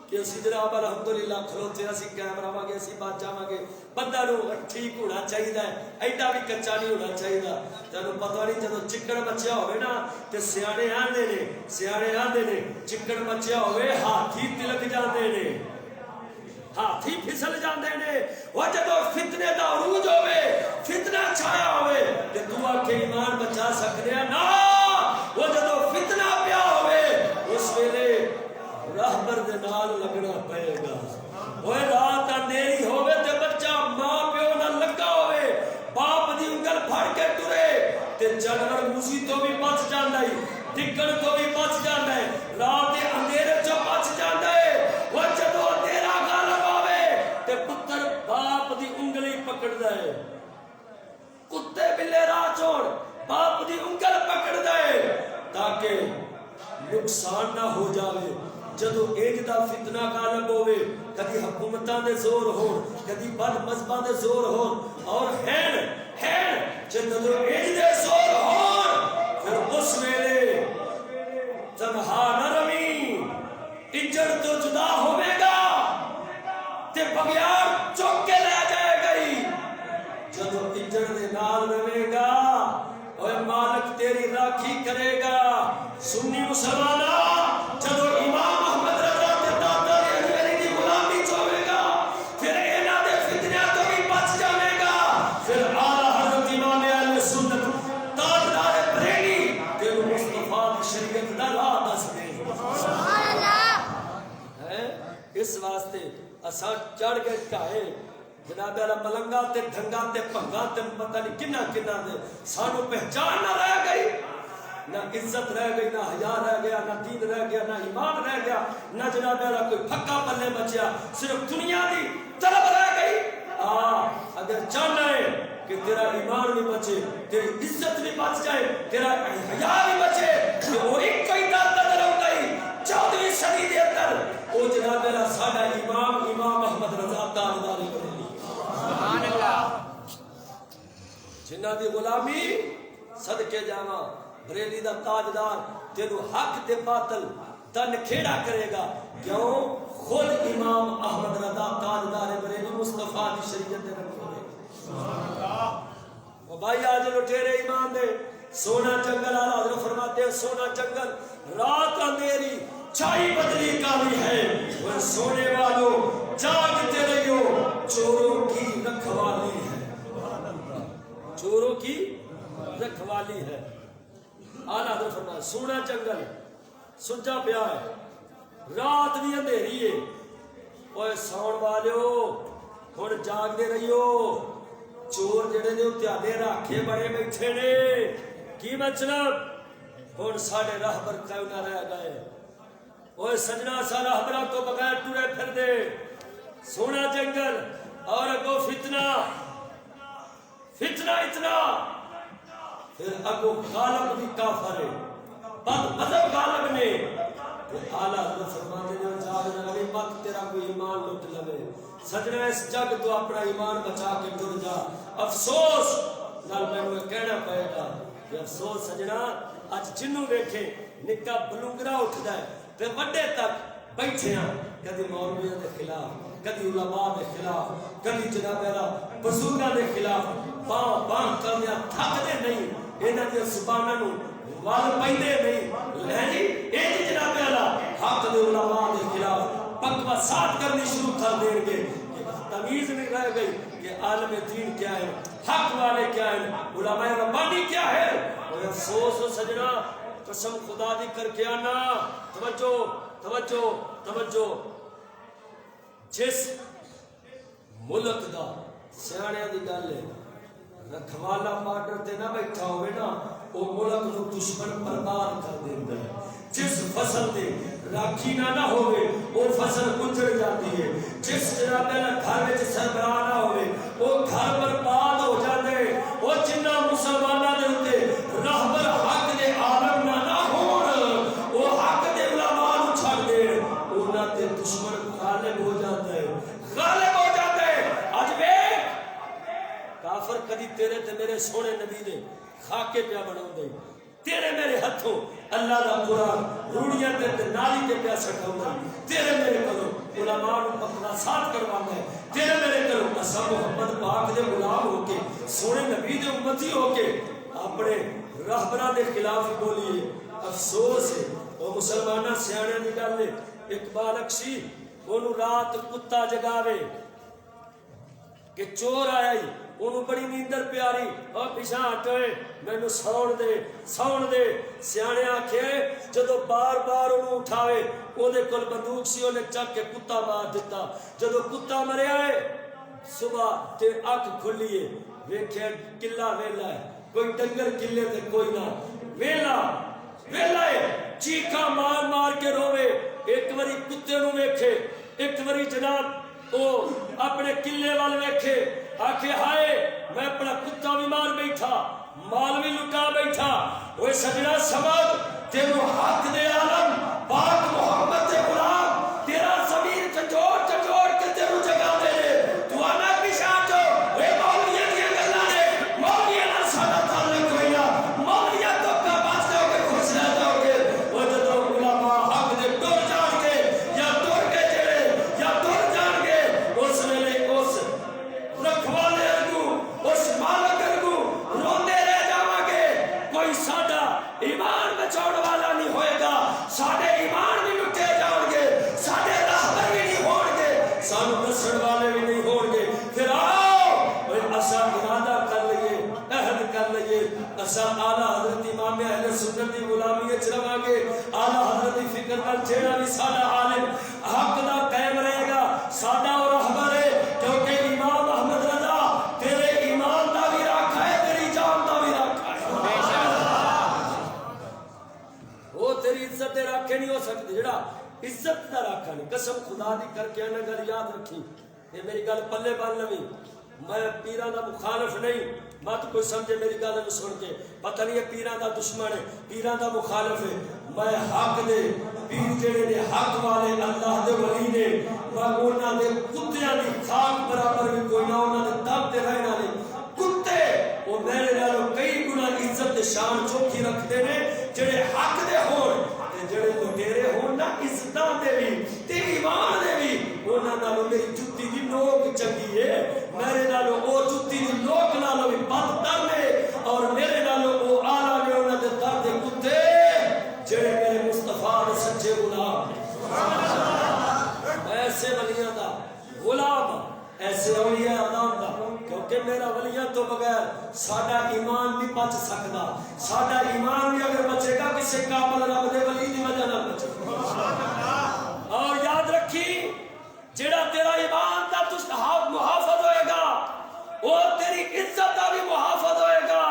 کہ اسی جناب الحمدللہ کھلوتے اسی کیمرہ مانگے اسی بات جاواں گے بندہ نو ٹھیک ہونا چاہیے ایڈا بھی کچا نہیں ہونا چاہیے تینوں پتہ نہیں جدوں چکڑ مچیا ہوئے نا تے سیانے آندے نے چکڑ مچیا ہوئے ہاتھی تلک جاندے نے ہاتھی پھسل جاندے نے وہ جدوں فتنے دا عروج ہوئے فتنہ چھایا ہوئے تے تو آکھے ایمان بچا سکدے نا وہ جدوں فتنہ پیا ہوئے اس ویلے رہبر دے نال لگنا پئے گا اوے رات اندھیری ہوئے تے بچہ ماں پیو نال لگا ہوئے باپ دی انگل پھڑ کے ٹرے تے جانور موسی تو بھی بچ جاندا ہے ڈگن تو بھی بچ جاندا ہے رات دے اندھیرے چ بچ جاندا ہے وہ جدوں اندھیرا غالب آوے تے پتر باپ دی انگلی پکڑدا ہے کتے بلے راہ چھوڑ باپ دی انگل پکڑدا ہے تاکہ نقصان نہ ہو جاوے جدو ایک دا فتنہ غالب ہوئے کدی حکومتاں دے زور ہو کدی بد مذہباں دے زور ہو اور جدو ایک دے زور ہو پھر اس ویلے تنہا نہ روی اجڑ تو جدا ہوئے گا تے بغیار چوک کے لے جائے گئی جدو اجڑ دے نال روے گا اور مالک تیری راکھی کرے گا سنی مسلمانہ جدو امام احمد رضا تے داتا نے علی دی غلامی چوے گا پھر انہاں دے فتنہ تو بھی بچ جاوے گا پھر اعلی حضرت امام اہل سنت تاجدار بریلی تے مصطفیٰ دی شریعت دا راہ دس دے سبحان اللہ اس واسطے اساں چڑھ کے ٹھائے جناب والا ملنگا تے ڈھنگا تے پنگا تے پتہ نہیں کنا دے سانو پہچان نہ رہ گئی نہ عزت رہ گئی نہ حیا رہ گیا نہ دین رہ گیا نہ ایمان رہ گیا نہ جناب والا کوئی پھکا پلے بچیا صرف دنیا دی طلب رہ گئی اگر چاہنا ہے کہ تیرا ایمان بھی بچے تیری عزت بھی بچ جائے تیرا حیا بھی بچے کہ وہ ایک کوئی داتا درو گئی 14ویں صدی دے اندر او جناب والا ساڈا امام احمد رضا تاجدار بریلی سبحان اللہ جنہ دی غلامی صدقے جاواں بریلی دا تاجدار تینو حق تے باطل تن کھیڑا کرے گا کیوں خود امام احمد رضا تاجدار بریلی مصطفیٰ دی شریعت دے رکھے وہ بھائی آج لٹیرے ایمان دے سونا جنگل آلہ حضرت فرماتے ہیں سونا جنگل رات اندھیری چھائی بدلی کالی ہے وہ سونے والوں جاگتے رہیو چوروں کی رکھوالی ہے چوروں کی رکھوالی ہے آلہ حضرت فرماتے سونا جنگل سجا پیا ہے رات بھی اندھیری ہے وہ سون والوں ہن جاگ دے رہیو چور جڑے نے اتیادے راکھے بڑے بیٹھے نے کی مطلب ہن ساڈے راہبر کیوں نہ رہ گئے اوے سجنا سا راہبراں تو بغیر ٹرے پھر دے سونا جنگل اور اگو فتنہ اتنا پھر اگو غالب بھی کافر ہے بد مذہب غالب نے اعلیٰ حضرت فرماتے ہیں جاگ لگے مت تیرا کوئی ایمان لٹ لگے سجنا اس جگ تو اپنا ایمان بچا کے ٹر جا افسوس نال میں کہنا پڑے گا کہ افسوس سجنا اج جنوں ویکھے نکا بلونگرا اٹھدا ہے تے وڈے تک بیٹھے ہیں کدی مولویوں دے خلاف کدی علماء دے خلاف کدی جناب والا بزرگاں دے خلاف باں کرنے تھک دے نہیں انہاں دی زباناں نوں ول پیندے نہیں ہے جی اے جی جناب اعلی حق دے علماء دے خلاف بکواسات کرنی شروع کر دیں گے تمیز نہیں رہ گئی کہ عالم دین کیا ہے حق والے کیا ہیں علماء ربانی کیا ہے اور افسوس ہو سجنا قسم خدا دی کر کے آنا توجہ توجہ توجہ جس ملک دا سیاڑیاں دی گل ہے رکھوالا بارڈر تے نہ بیٹھا ہوئے نا وہ ملک نو دشمن برباد کر دیندا ہے جس فصل دے راکھی نہ ہوئے وہ فصل اجڑ جاتی ہے جس جناب گھر وچ سربراہ نہ ہوئے وہ گھر برباد ہو جاندے وہ جنہ مسلماناں دے اوتے راہبر حق دے عالم نہ ہون وہ حق دے علماء نوں چھڈ دے انہاں تے دشمن غالب ہو جاتا ہے غالب ہو جاتا ہے اج ویکھ کافر کدی تیرے تے میرے سونے نبی دے خاکے پیا بناؤندے تیرے میرے ہتھوں اللہ دا قرآن روڑیاں تے نالی تے پیا سٹاؤندا تیرے میرے کولوں علماء نوں مقاصد کرواندا ہے تیرے میرے کولوں اساں محمد پاک دے غلام ہو کے سونے نبی دے امتی ہو کے اپنے راہبراں دے خلاف بولیے افسوس ہے او مسلماناں سیاںیاں دی گل ہے اقبال اکشی اونوں رات کتا جگاوے کہ چور آیا ہی انہوں بڑی نیندر پیاری اور پیچھا ہٹوئے میں سون دے سیانے آکھے جدو بار بار انہوں اٹھاوے وہ دے کل بندوق سی انہیں چک کے کتا مار دیتا جدو کتا مرے آئے صبح تے اک کھلیے ویکھے قلعہ ویلا ہے کوئی ڈنگر قلعے تے کوئی نہ ویلا ہے چیخا مار مار کے روے ایک واری کتے نو ویکھے ایک واری جناب او اپنے قلعے وال ویکھے آکھے ہائے میں اپنا کتا بھی مار بیٹھا مال بھی لٹا بیٹھا وہ سجنا سمجھ تیرو حق دے عالم پاک محمد دے غلام تیرا ضمیر چچوڑ کے تیرو جگہ دے لے تو آنا پیشا جو اے مولیہ دیا گلا نے مولیہ نہ سادا تعلق ہوئی نا مولیہ تو کا باز دے ہوگے خوش رہ جاؤ گے وہ جدو علماء حق دے ٹور جان گے یا ٹور کے جڑے یا ٹور جان گے اس ویلے اس رکھوالے ارگو اس مالک ارگو روندے رہ جاواں گے کوئی ساڈا ایمان بچاؤ والا نہیں ہوئے گا ساڈے ایمان بھی لٹے جاؤ گے ساڈے راہبر بھی نہیں ہون گے سانو دسن والے بھی نہیں ہون گے پھر آؤ اساں ارادہ کر لئیے عہد کر لئیے اساں اعلیٰ حضرت امام اہل سنت دی غلامی وچ رہاں گے اعلیٰ حضرت دی فکر نال جیڑا بھی ساڈا عالم حق دا قائم رہے گا ساڈا اور رہبر ہے کیونکہ امام احمد رضا تیرے ایمان دا بھی رکھا ہے تیری جان دا بھی رکھا ہے وہ تیری عزت دے رکھے نہیں ہو سکتے جڑا عزت دا رکھا نہیں قسم خدا دی کر کے انہیں گل یاد رکھی یہ میری گل پلے بن لوی میں پیران دا مخالف نہیں مت کوئی سمجھے میری گل نو سن کے پتہ نہیں پیران دا دشمن ہے پیران دا مخالف ہے میں حق دے پیر جڑے نے حق والے اللہ دے ولی نے میں انہاں دے کتیاں دی خاک برابر بھی کوئی نہ انہاں دے دم تے رہن والے کتے وہ میرے نالوں کئی گنا عزت تے شان چوکھی رکھتے نے جڑے حق دے ہون تے جڑے لٹیرے ہون نا عزتاں دے بھی تے ایمان دے بھی انہاں نالوں میری جُتی دی نوک چنگی ہے میرے نالوں او جُتی دی نوک نالوں بھی بدتر نے اور میرے نالوں او اعلیٰ نے انہاں دے در دے کتے جڑے میرے مصطفیٰ دے سچے غلام ایسے ولیاں دا غلام ایسے اولیاء ادم دا کیونکہ میرا ولیاں تو بغیر ساڈا ایمان بھی بچ سکدا ساڈا ایمان بھی اگر بچے گا کسی کامل رب دے ولی دی وجہ نال بچے گا اور یاد رکھی جڑا تیرا ایمان دا محافظ ہوئے گا وہ تیری عزت دا بھی محافظ ہوئے گا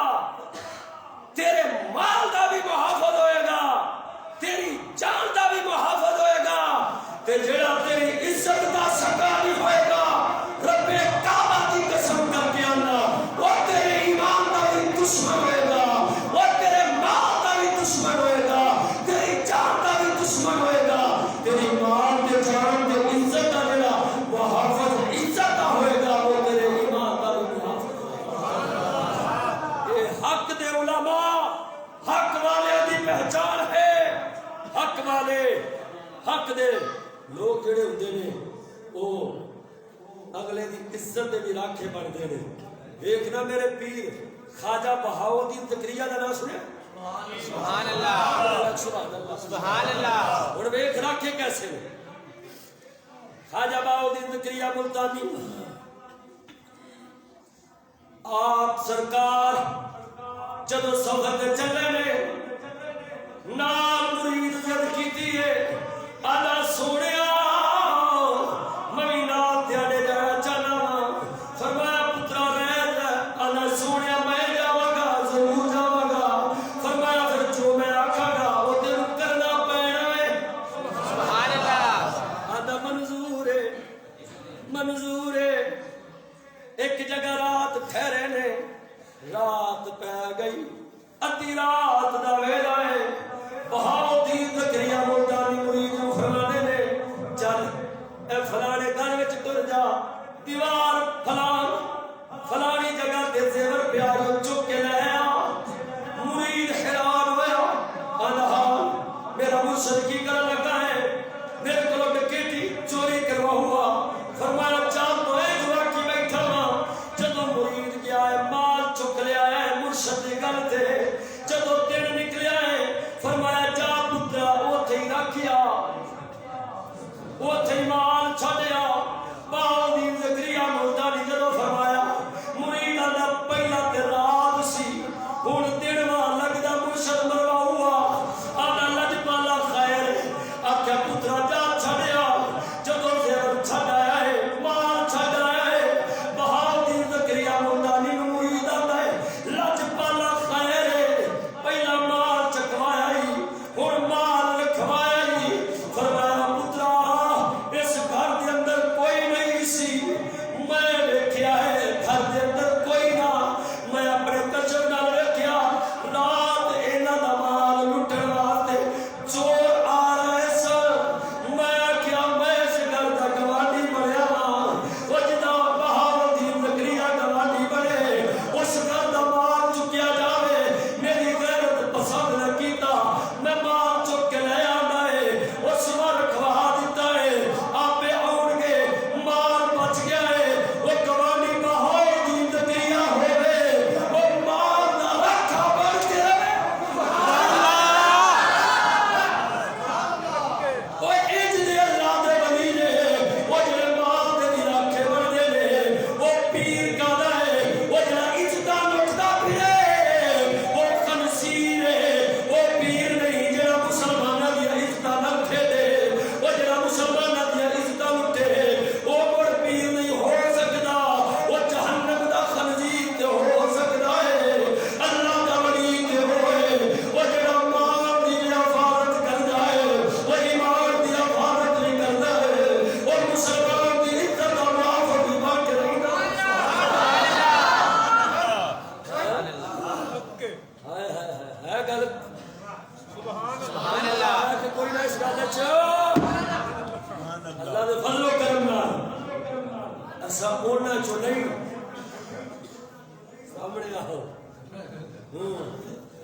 تیرے مال دا بھی محافظ ہوئے گا تیری جان دا بھی محافظ ہوئے گا تے جڑا تیری عزت دا سکا بھی ہوئے گا رب کعبہ کی قسم کر کے اللہ وہ تیرے ایمان دا بھی دشمن ہوئے گا وہ تیرے مال دا بھی دشمن ہوئے گا تیری جان دا بھی دشمن ہوئے گا تیری مال تے جان تے عزت دا جڑا محافظ عزت دا ہوئے گا وہ تیرے ایمان دا بھی محافظ ہوئے گا اے حق دے علماء حق والے دی پہچان ہے حق والے حق دے لوگ جڑے ہوندے نے او اگلے دی عزت دے بھی راکھے بنتے ہیں دیکھنا میرے پیر خواجہ بہاؤدین زکریا کا نام سنیا؟ سبحان اللہ سبحان اللہ سبحان اللہ اور ویکھ رکھے کیسے نے خواجہ بہاؤدین زکریا ملتانی آپ سرکار جدو سفر تے چلے نے نال مرید زد کیتی ہے آلا سونیا میں نال تیاڈے جایا چاہنا فرمایا پترا رہ جا آلا سونیا میں جاواں گا ضرور جاواں گا فرمایا پھر جو میں آکھاں گا وہ تینوں کرنا پینا ہے سبحان اللہ آدھا منظور ہے ایک جگہ رات ٹھہرے نے رات پہ گئی ادھی رات دا ویلا ہے بہاؤدین زکریا ملتانی مرید نوں فرمانے نے چل اے فلانے گھر وچ تر جا دیوار فلانی جگہ تے زیور پیارو چک کے لے آ مرید حیران ہویا آنہا میرا مرشد کی کرن لگا ہے میرے کو ڈکیٹی چوری کروا ہوا فرمایا چاند تو اے جو کی بیٹھا ہاں جدو مرید گیا ہے مال چک لیا ہے مرشد دی گل تے جدو دن نکلیا ہے فرمایا جا پترا اوتھے ہی رکھیا اوتھے ہی مال چھڈیا بہاؤدین زکریا ملتانی جدو فرمایا مرید دا پہلا تے رات سی ہن دن وا لگدا مرشد مروا ہوا آنا لجپالا خیر آکھیا پترا جا چھڈیا جدو زیور چھڈ آیا ہے مال چھڈ آیا ہے بہاؤدین زکریا ملتانی نوں مرید آندا ہے لجپالا خیر پہلا مال چکوایا ہی ہن مال رکھوایا ہی فرمایا پترا اس گھر دے اندر کوئی نہیں سی میں ویکھیا ہے گھر دے اندر کوئی نہ میں اپنے کچر نال ویکھیا رات انہاں دا مال لٹن واسطے چور آ رہے سن میں آکھیا میں اس گھر دا گوانڈی بنیا ہاں وہ جدا بہاؤدین زکریا گوانڈی بنے اس گھر دا مال چکیا جاوے میری غیرت پسند نہ کیتا میں مال چک کے لے آنا ہے اس وار رکھوا دیتا ہے آپے آؤن گے مال بچ گیا ہے وہ گوانڈی بہاؤدین زکریا ہوئے وہ مال نہ رکھا بڑھ کے وہ انج دے اللہ دے ولی نے وہ جڑے مال دے دی راکھے بندے نے وہ پیر کہدا ہے وہ جڑا عزتاں لٹدا پھرے وہ خنزیر ہے وہ پیر نہیں جڑا مسلماناں دی عزتاں نہ کھیدے وہ جڑا مسلماناں دی عزتاں لٹے وہ مڑ پیر نہیں ہو سکدا وہ جہنم دا خنزیر تے ہو سکدا ہے اللہ دا ولی تے ہوئے وہ جڑا مال دی حفاظت کردا ہے وہ ایمان دی حفاظت نہیں کردا ہے وہ مسلمان دی عزت دا معاف بھی بن کے رہندا ہائے ہائے ہے گل سبحان اللہ کہ کوئی نہ اس گل وچ اللہ دے فضل و کرم نال اسا اوناں چوں نہیں سامنے آؤ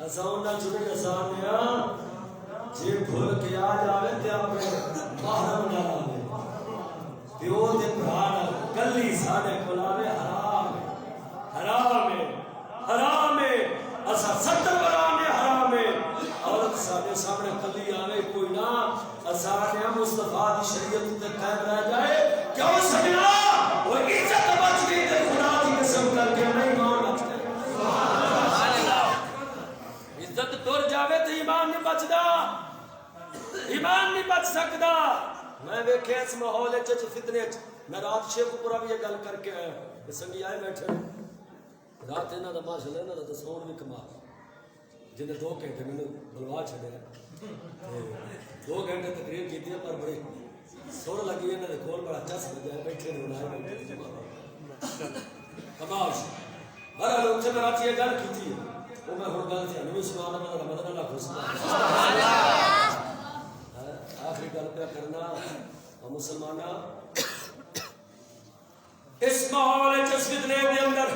اسا اوناں چوں نہیں اسا نے جے بھول کے آ جاوے تے اپنے محرم نال آوے پیو تے بھرا نال کلی ساڈے کول آوے حرام ہے اسا 70 برانے حرام ہے عورت ساڈے سامنے کلی آوے کوئی نہ اسا نے مصطفیٰ دی شریعت تے قائم رہ جائے کیوں سجنا وہ عزت بچ گئی تے خدا دی قسم کر کے نہیں مان بچ گئے سبحان اللہ عزت ٹر جاوے تے ایمان نہیں بچدا ایمان نہیں بچ سکدا میں ویکھیا اس ماحول وچ فتنے وچ میں رات شیخ پورا بھی یہ گل کر کے آیا کہ سنگی آئے بیٹھے رات انہاں دا ماشاءاللہ انہاں دا تے سون بھی کمال جنہیں 2 گھنٹے میں بلوا چھڑیا 2 گھنٹے تقریر کی پر بڑی سر لگی انہوں نے کھول بڑا چس لگا بیٹھے نے کمال بڑا لوگ سے میرا چیئے گل کی تھی وہ میں ہر گل سے انہوں سنانا میں رمضان اللہ خوش آخری گل پہ کرنا مسلمانہ اس ماحول جس فتنے کے اندر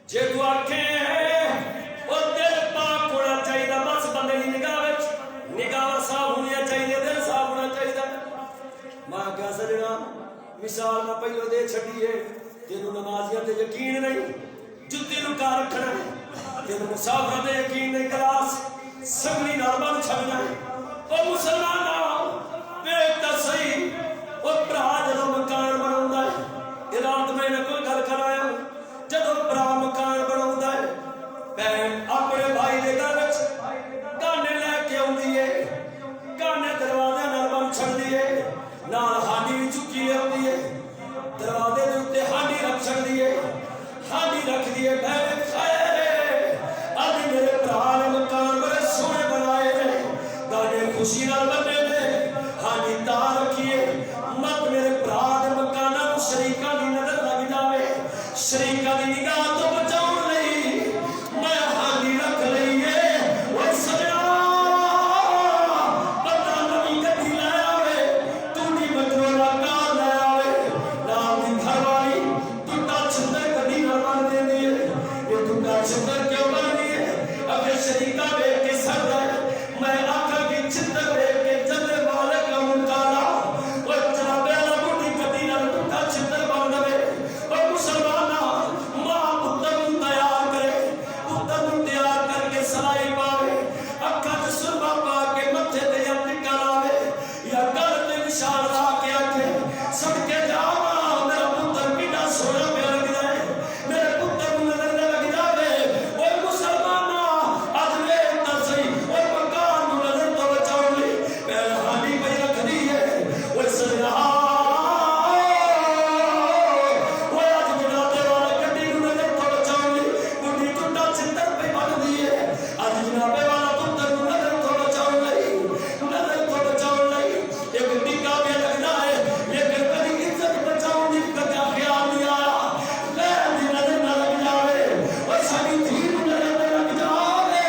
جے تو آنکھیں وہ دل پاک ہونا چاہیے بس بندے کی نگاہ صاف ہونی چاہیے دل صاف ہونا چاہیے ماں کیا سجنا مثال میں پہلو دے چھڑی ہے تینوں نمازیاں تے یقین نہیں جُتی لُکا رکھنا ہے تیرے مسافر دے یقین دے گلاس سگلی نال بن چھڑنا ہے او مسلماناں ویکھ تے صحیح او بھرا جدوں مکان بناوندا ہے اے رات میں نے کوئی گل کرایا جدوں بھرا مکان بناوندا ہے بہن اپنے بھائی دے گھر وچ گانے لے کے آوندی ہے گانے دروازے نال بن چھڑدی ہے نال ہانڈی بھی چکی آوندی ہے دروازے دے اوتے ہانڈی رکھ چھڑدی ہے ہانڈی رکھ دی ہے بہن خیر اج میرے بھرا نے مکان بڑے سونے بنائے نے گانے خوشی نال بنے نے ہانڈی تار رکھیے مت میرے بھرا دے مکاناں نوں شریکاں دی نظر لگ جاوے شریکاں دی نگاہ تو بچاؤن لئی میں ہانڈی رکھ لئی ہے اوے سجنا بندہ نویں گڈی لے آوے ٹوٹی مٹرولا کار لے آوے نال دی گھر والی ٹوٹا چھتر گڈی نال بن دیندی ہے یہ ٹوٹا چھتر کیوں بننی ہے اگر شریکاں ویکھ کے سڑ جائے میں آکھاں کہ چھتر ویکھ کے جلے والے کا منکالا اوے جنابے والا بوٹی گڈی نال ٹوٹا چھتر بن دے اوے مسلماناں ماں پتر نوں تیار کرے پتر نوں تیار کر کے سلائی پاوے اکھاں تے سرما پا کے متھے تے ٹکا لاوے یا گل تے نشان لا کے آکھے صدقے جاواں میرا پتر کڈا سونا پیا لگدا ہے میرے پتر نوں نظر نہ لگ جاوے اوے مسلماناں اج ویکھ تے صحیح اوے مکان نوں نظر تو بچاؤن لئی پہل ہانڈی پئی رکھ دی ہے اوے سجنا اوے اج جنابے والا گڈی نوں نظر تو بچاؤن لئی گڈی ٹوٹا چھتر پئی بن دی ہے اج جنابے والا پتر نوں نظر تو بچاؤن لئی ایک ٹکا بھی لگدا ہے لیکن کبھی عزت بچاؤن دی کدا خیال نہیں آیا غیر دی نظر نہ لگ جاوے اوے ساڈی دھی نوں نظر نہ لگ جاوے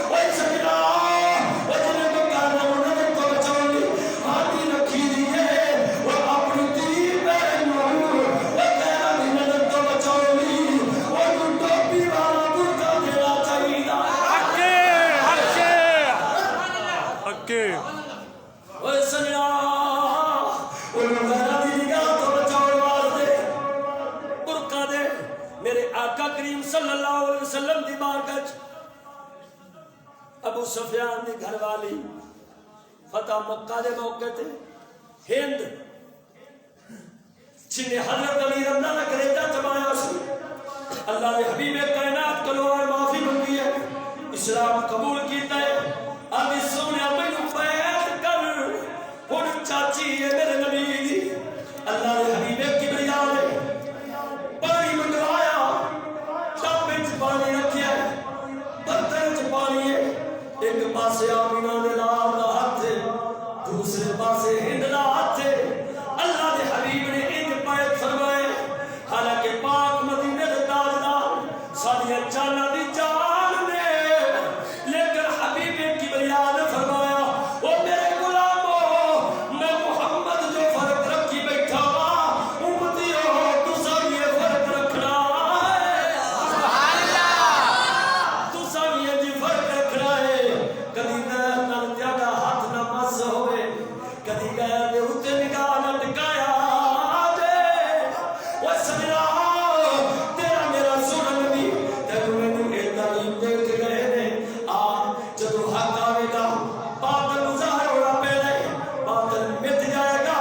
اوے سجنا اوے جنے مکان نوں نظر تو بچاؤن لئی ہانڈی رکھی دی ہے اوے اپنی دھی بہن نوں اوے غیر دی نظر تو بچاؤن لئی اونوں ٹوپی والا برقع دینا چاہیدا Okay. اوے سجنا اونوں غیر دی نگاہ تو بچاؤن واسطے برقع دے میرے آقا کریم صلی اللہ علیہ وسلم دی بارگاہ وچ ابو سفیان دی گھر والی فتح مکہ دے موقع تے ہند جنہیں حضرت علی رضا دا کلیجہ جمایا سی اللہ دے حبیب کائنات کولوں معافی منگی ہے اسلام قبول کیتا ہے آدھی سونے مینوں بیعت کر ہن چاچی ہے میرے نبی دی اللہ دے حبیب کبریا نے پانی منگوایا ٹب وچ پانی رکھیا برتن وچ پانی ہے ایک پاسے آمینہ دے لال دا ہاتھ ہے دوسرے پاسے ہند دا ہاتھ ہے اللہ دے حبیب نے انج بیعت فرمائے حالانکہ پاک مدینے دے تاجدار ساڈیاں جاناں دی جان نے لیکن حبیب کبریا نے فرمایا او میرے غلامو میں محمد جو فرق رکھی بیٹھا امتیو تساں یہ فرق رکھنا ہے سبحان اللہ تساں یہ جی فرق رکھنا ہے کدی غیر نال تیاڈا ہاتھ نہ مس ہوئے کدی غیر دے اوتے نگاہ نہ ٹکایا جے او سجنا تیرا میرا سونا نبی تینوں مینوں اے تعلیم دے کے گئے نے آ جدوں حق آوے گا باطل ظاہر ہونا پہلے باطل مٹ جائے گا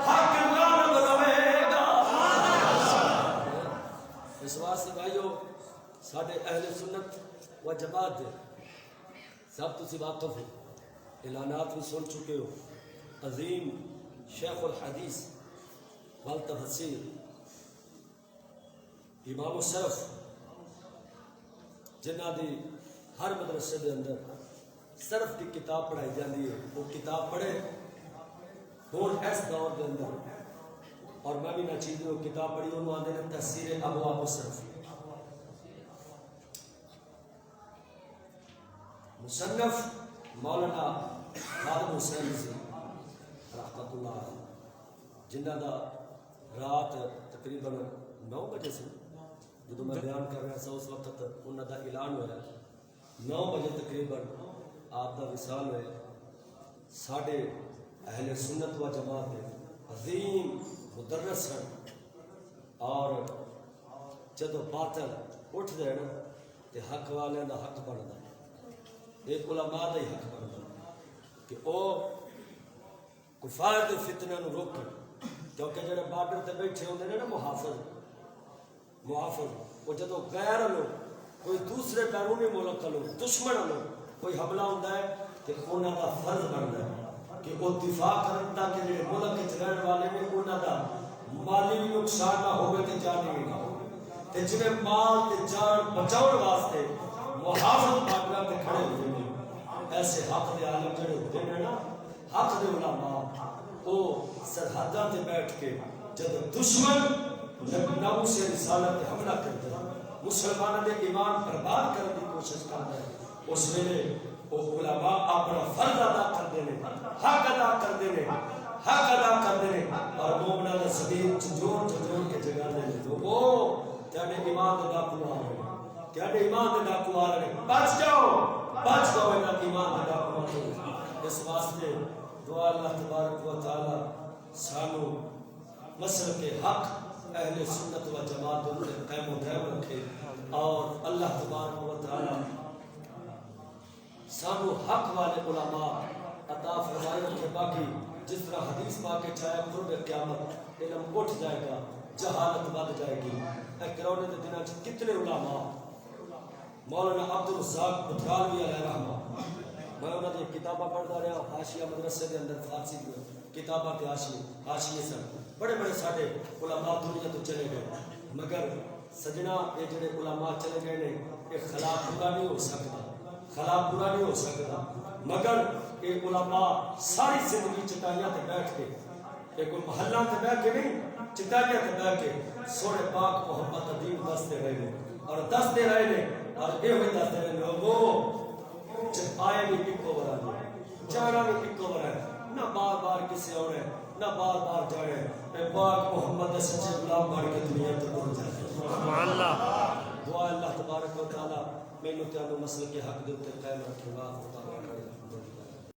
حق غالب رہے گا اس واسطے بھائیو ساڈے اہل سنت و جماعت دے سب تسی واقف ہو اعلانات بھی سن چکے ہو عظیم شیخ الحدیث والتفسیر امام الشرف جنہ دی ہر مدرسے دے اندر صرف کی کتاب پڑھائی جاتی ہے وہ کتاب پڑھے ہون اس دور دے اندر اور میں بھی نہ چیز وہ کتاب پڑھی انہوں آدھے نے تحصیل ابواب الصرف مصنف مولانا خالد حسین سے رحمت اللہ علیہ جنہ دا رات تقریباً 9 بجے سے جدو میں بیان کر رہا تھا اس وقت انہوں دا اعلان ہوا 9 بجے تقریباً آپ دا وصال ہوئے ساڑھے اہل سنت و جماعت عظیم مدرس ہیں اور جدو باطل اٹھ دے نا تے حق والے دا حق بندا ایک علماء دا ہی حق بندا کہ او کفار دے فتنے نو روکے کیونکہ جڑے بارڈر تے بیٹھے ہوندے نے نا محافظ وہ جدو غیر لو کوئی دوسرے بیرونی ملک لو دشمن لو کوئی حملہ ہوتا ہے کہ انہوں کا فرض بنتا ہے کہ وہ دفاع کرن تاکہ جڑے ملک وچ رہن والے نے انہوں کا مالی بھی نقصان نہ ہوئے تے جانی بھی نہ ہو تے جویں مال تے جان بچاؤ واسطے محافظ بارڈر تے کھڑے ہوئے ہیں ایسے حق دے عالم جڑے ہوتے ہیں نا حق دے علماء وہ سرحداں تے بیٹھ کے جب دشمن نبو سے رسالت پہ حملہ کرتے ہیں مسلمانوں نے ایمان برباد کرنے کی کوشش کرتے ہیں اس ویلے وہ علماء اپنا فرض ادا کرتے ہیں حق ادا کرتے ہیں اور مومنوں نے زمین جھنجھوڑ کے جگہ دے لوگوں تیرے ایمان دے ڈاکو آ رہے تیرے ایمان دے ڈاکو آ رہے بچ جاؤ انہاں ایمان دے ڈاکو آ رہے اس واسطے دعا اللہ تبارک و تعالی سانو مسلک حق اہل سنت و جماعت ان کے قائم و دائم رکھے اور اللہ تبارک و تعالی سانو حق والے علماء عطا فرمائے رکھے باقی جس طرح حدیث پاک کے چاہے قرب قیامت علم اٹھ جائے گا جہالت بڑھ جائے گی اے کرونے کے دنوں کتنے علماء مولانا عبد الرزاق بطرالوی علیہ رحمہ میں انہوں نے کتاباں پڑھتا رہا حاشیہ مدرسے کے اندر فارسی کتاباں کے حاشیے سن بڑے بڑے ساڈے علماء دنیا تو چلے گئے مگر سجنا یہ جڑے علماء چلے گئے نے یہ خلاف پورا نہیں ہو سکتا مگر یہ علماء ساری زندگی چٹائیاں تے بیٹھ کے یہ کوئی محلہ تے بیٹھ کے نہیں چٹائیاں تے بیٹھ کے سونے پاک محمد ادیم دستے رہے نے اور دستے رہے نے اور یہ ہوئے دستے رہے لوگوں آئے بھی پکو برا جانا بھی پکو برا نہ بار بار کسی اور ہے نہ بار بار جانے اے پاک محمد سچے غلام بن کے دنیا تو پہنچ جائے سبحان اللہ دعا اللہ تبارک و تعالی میں نو تے مسلک حق دے تے قائم رکھے گا خدا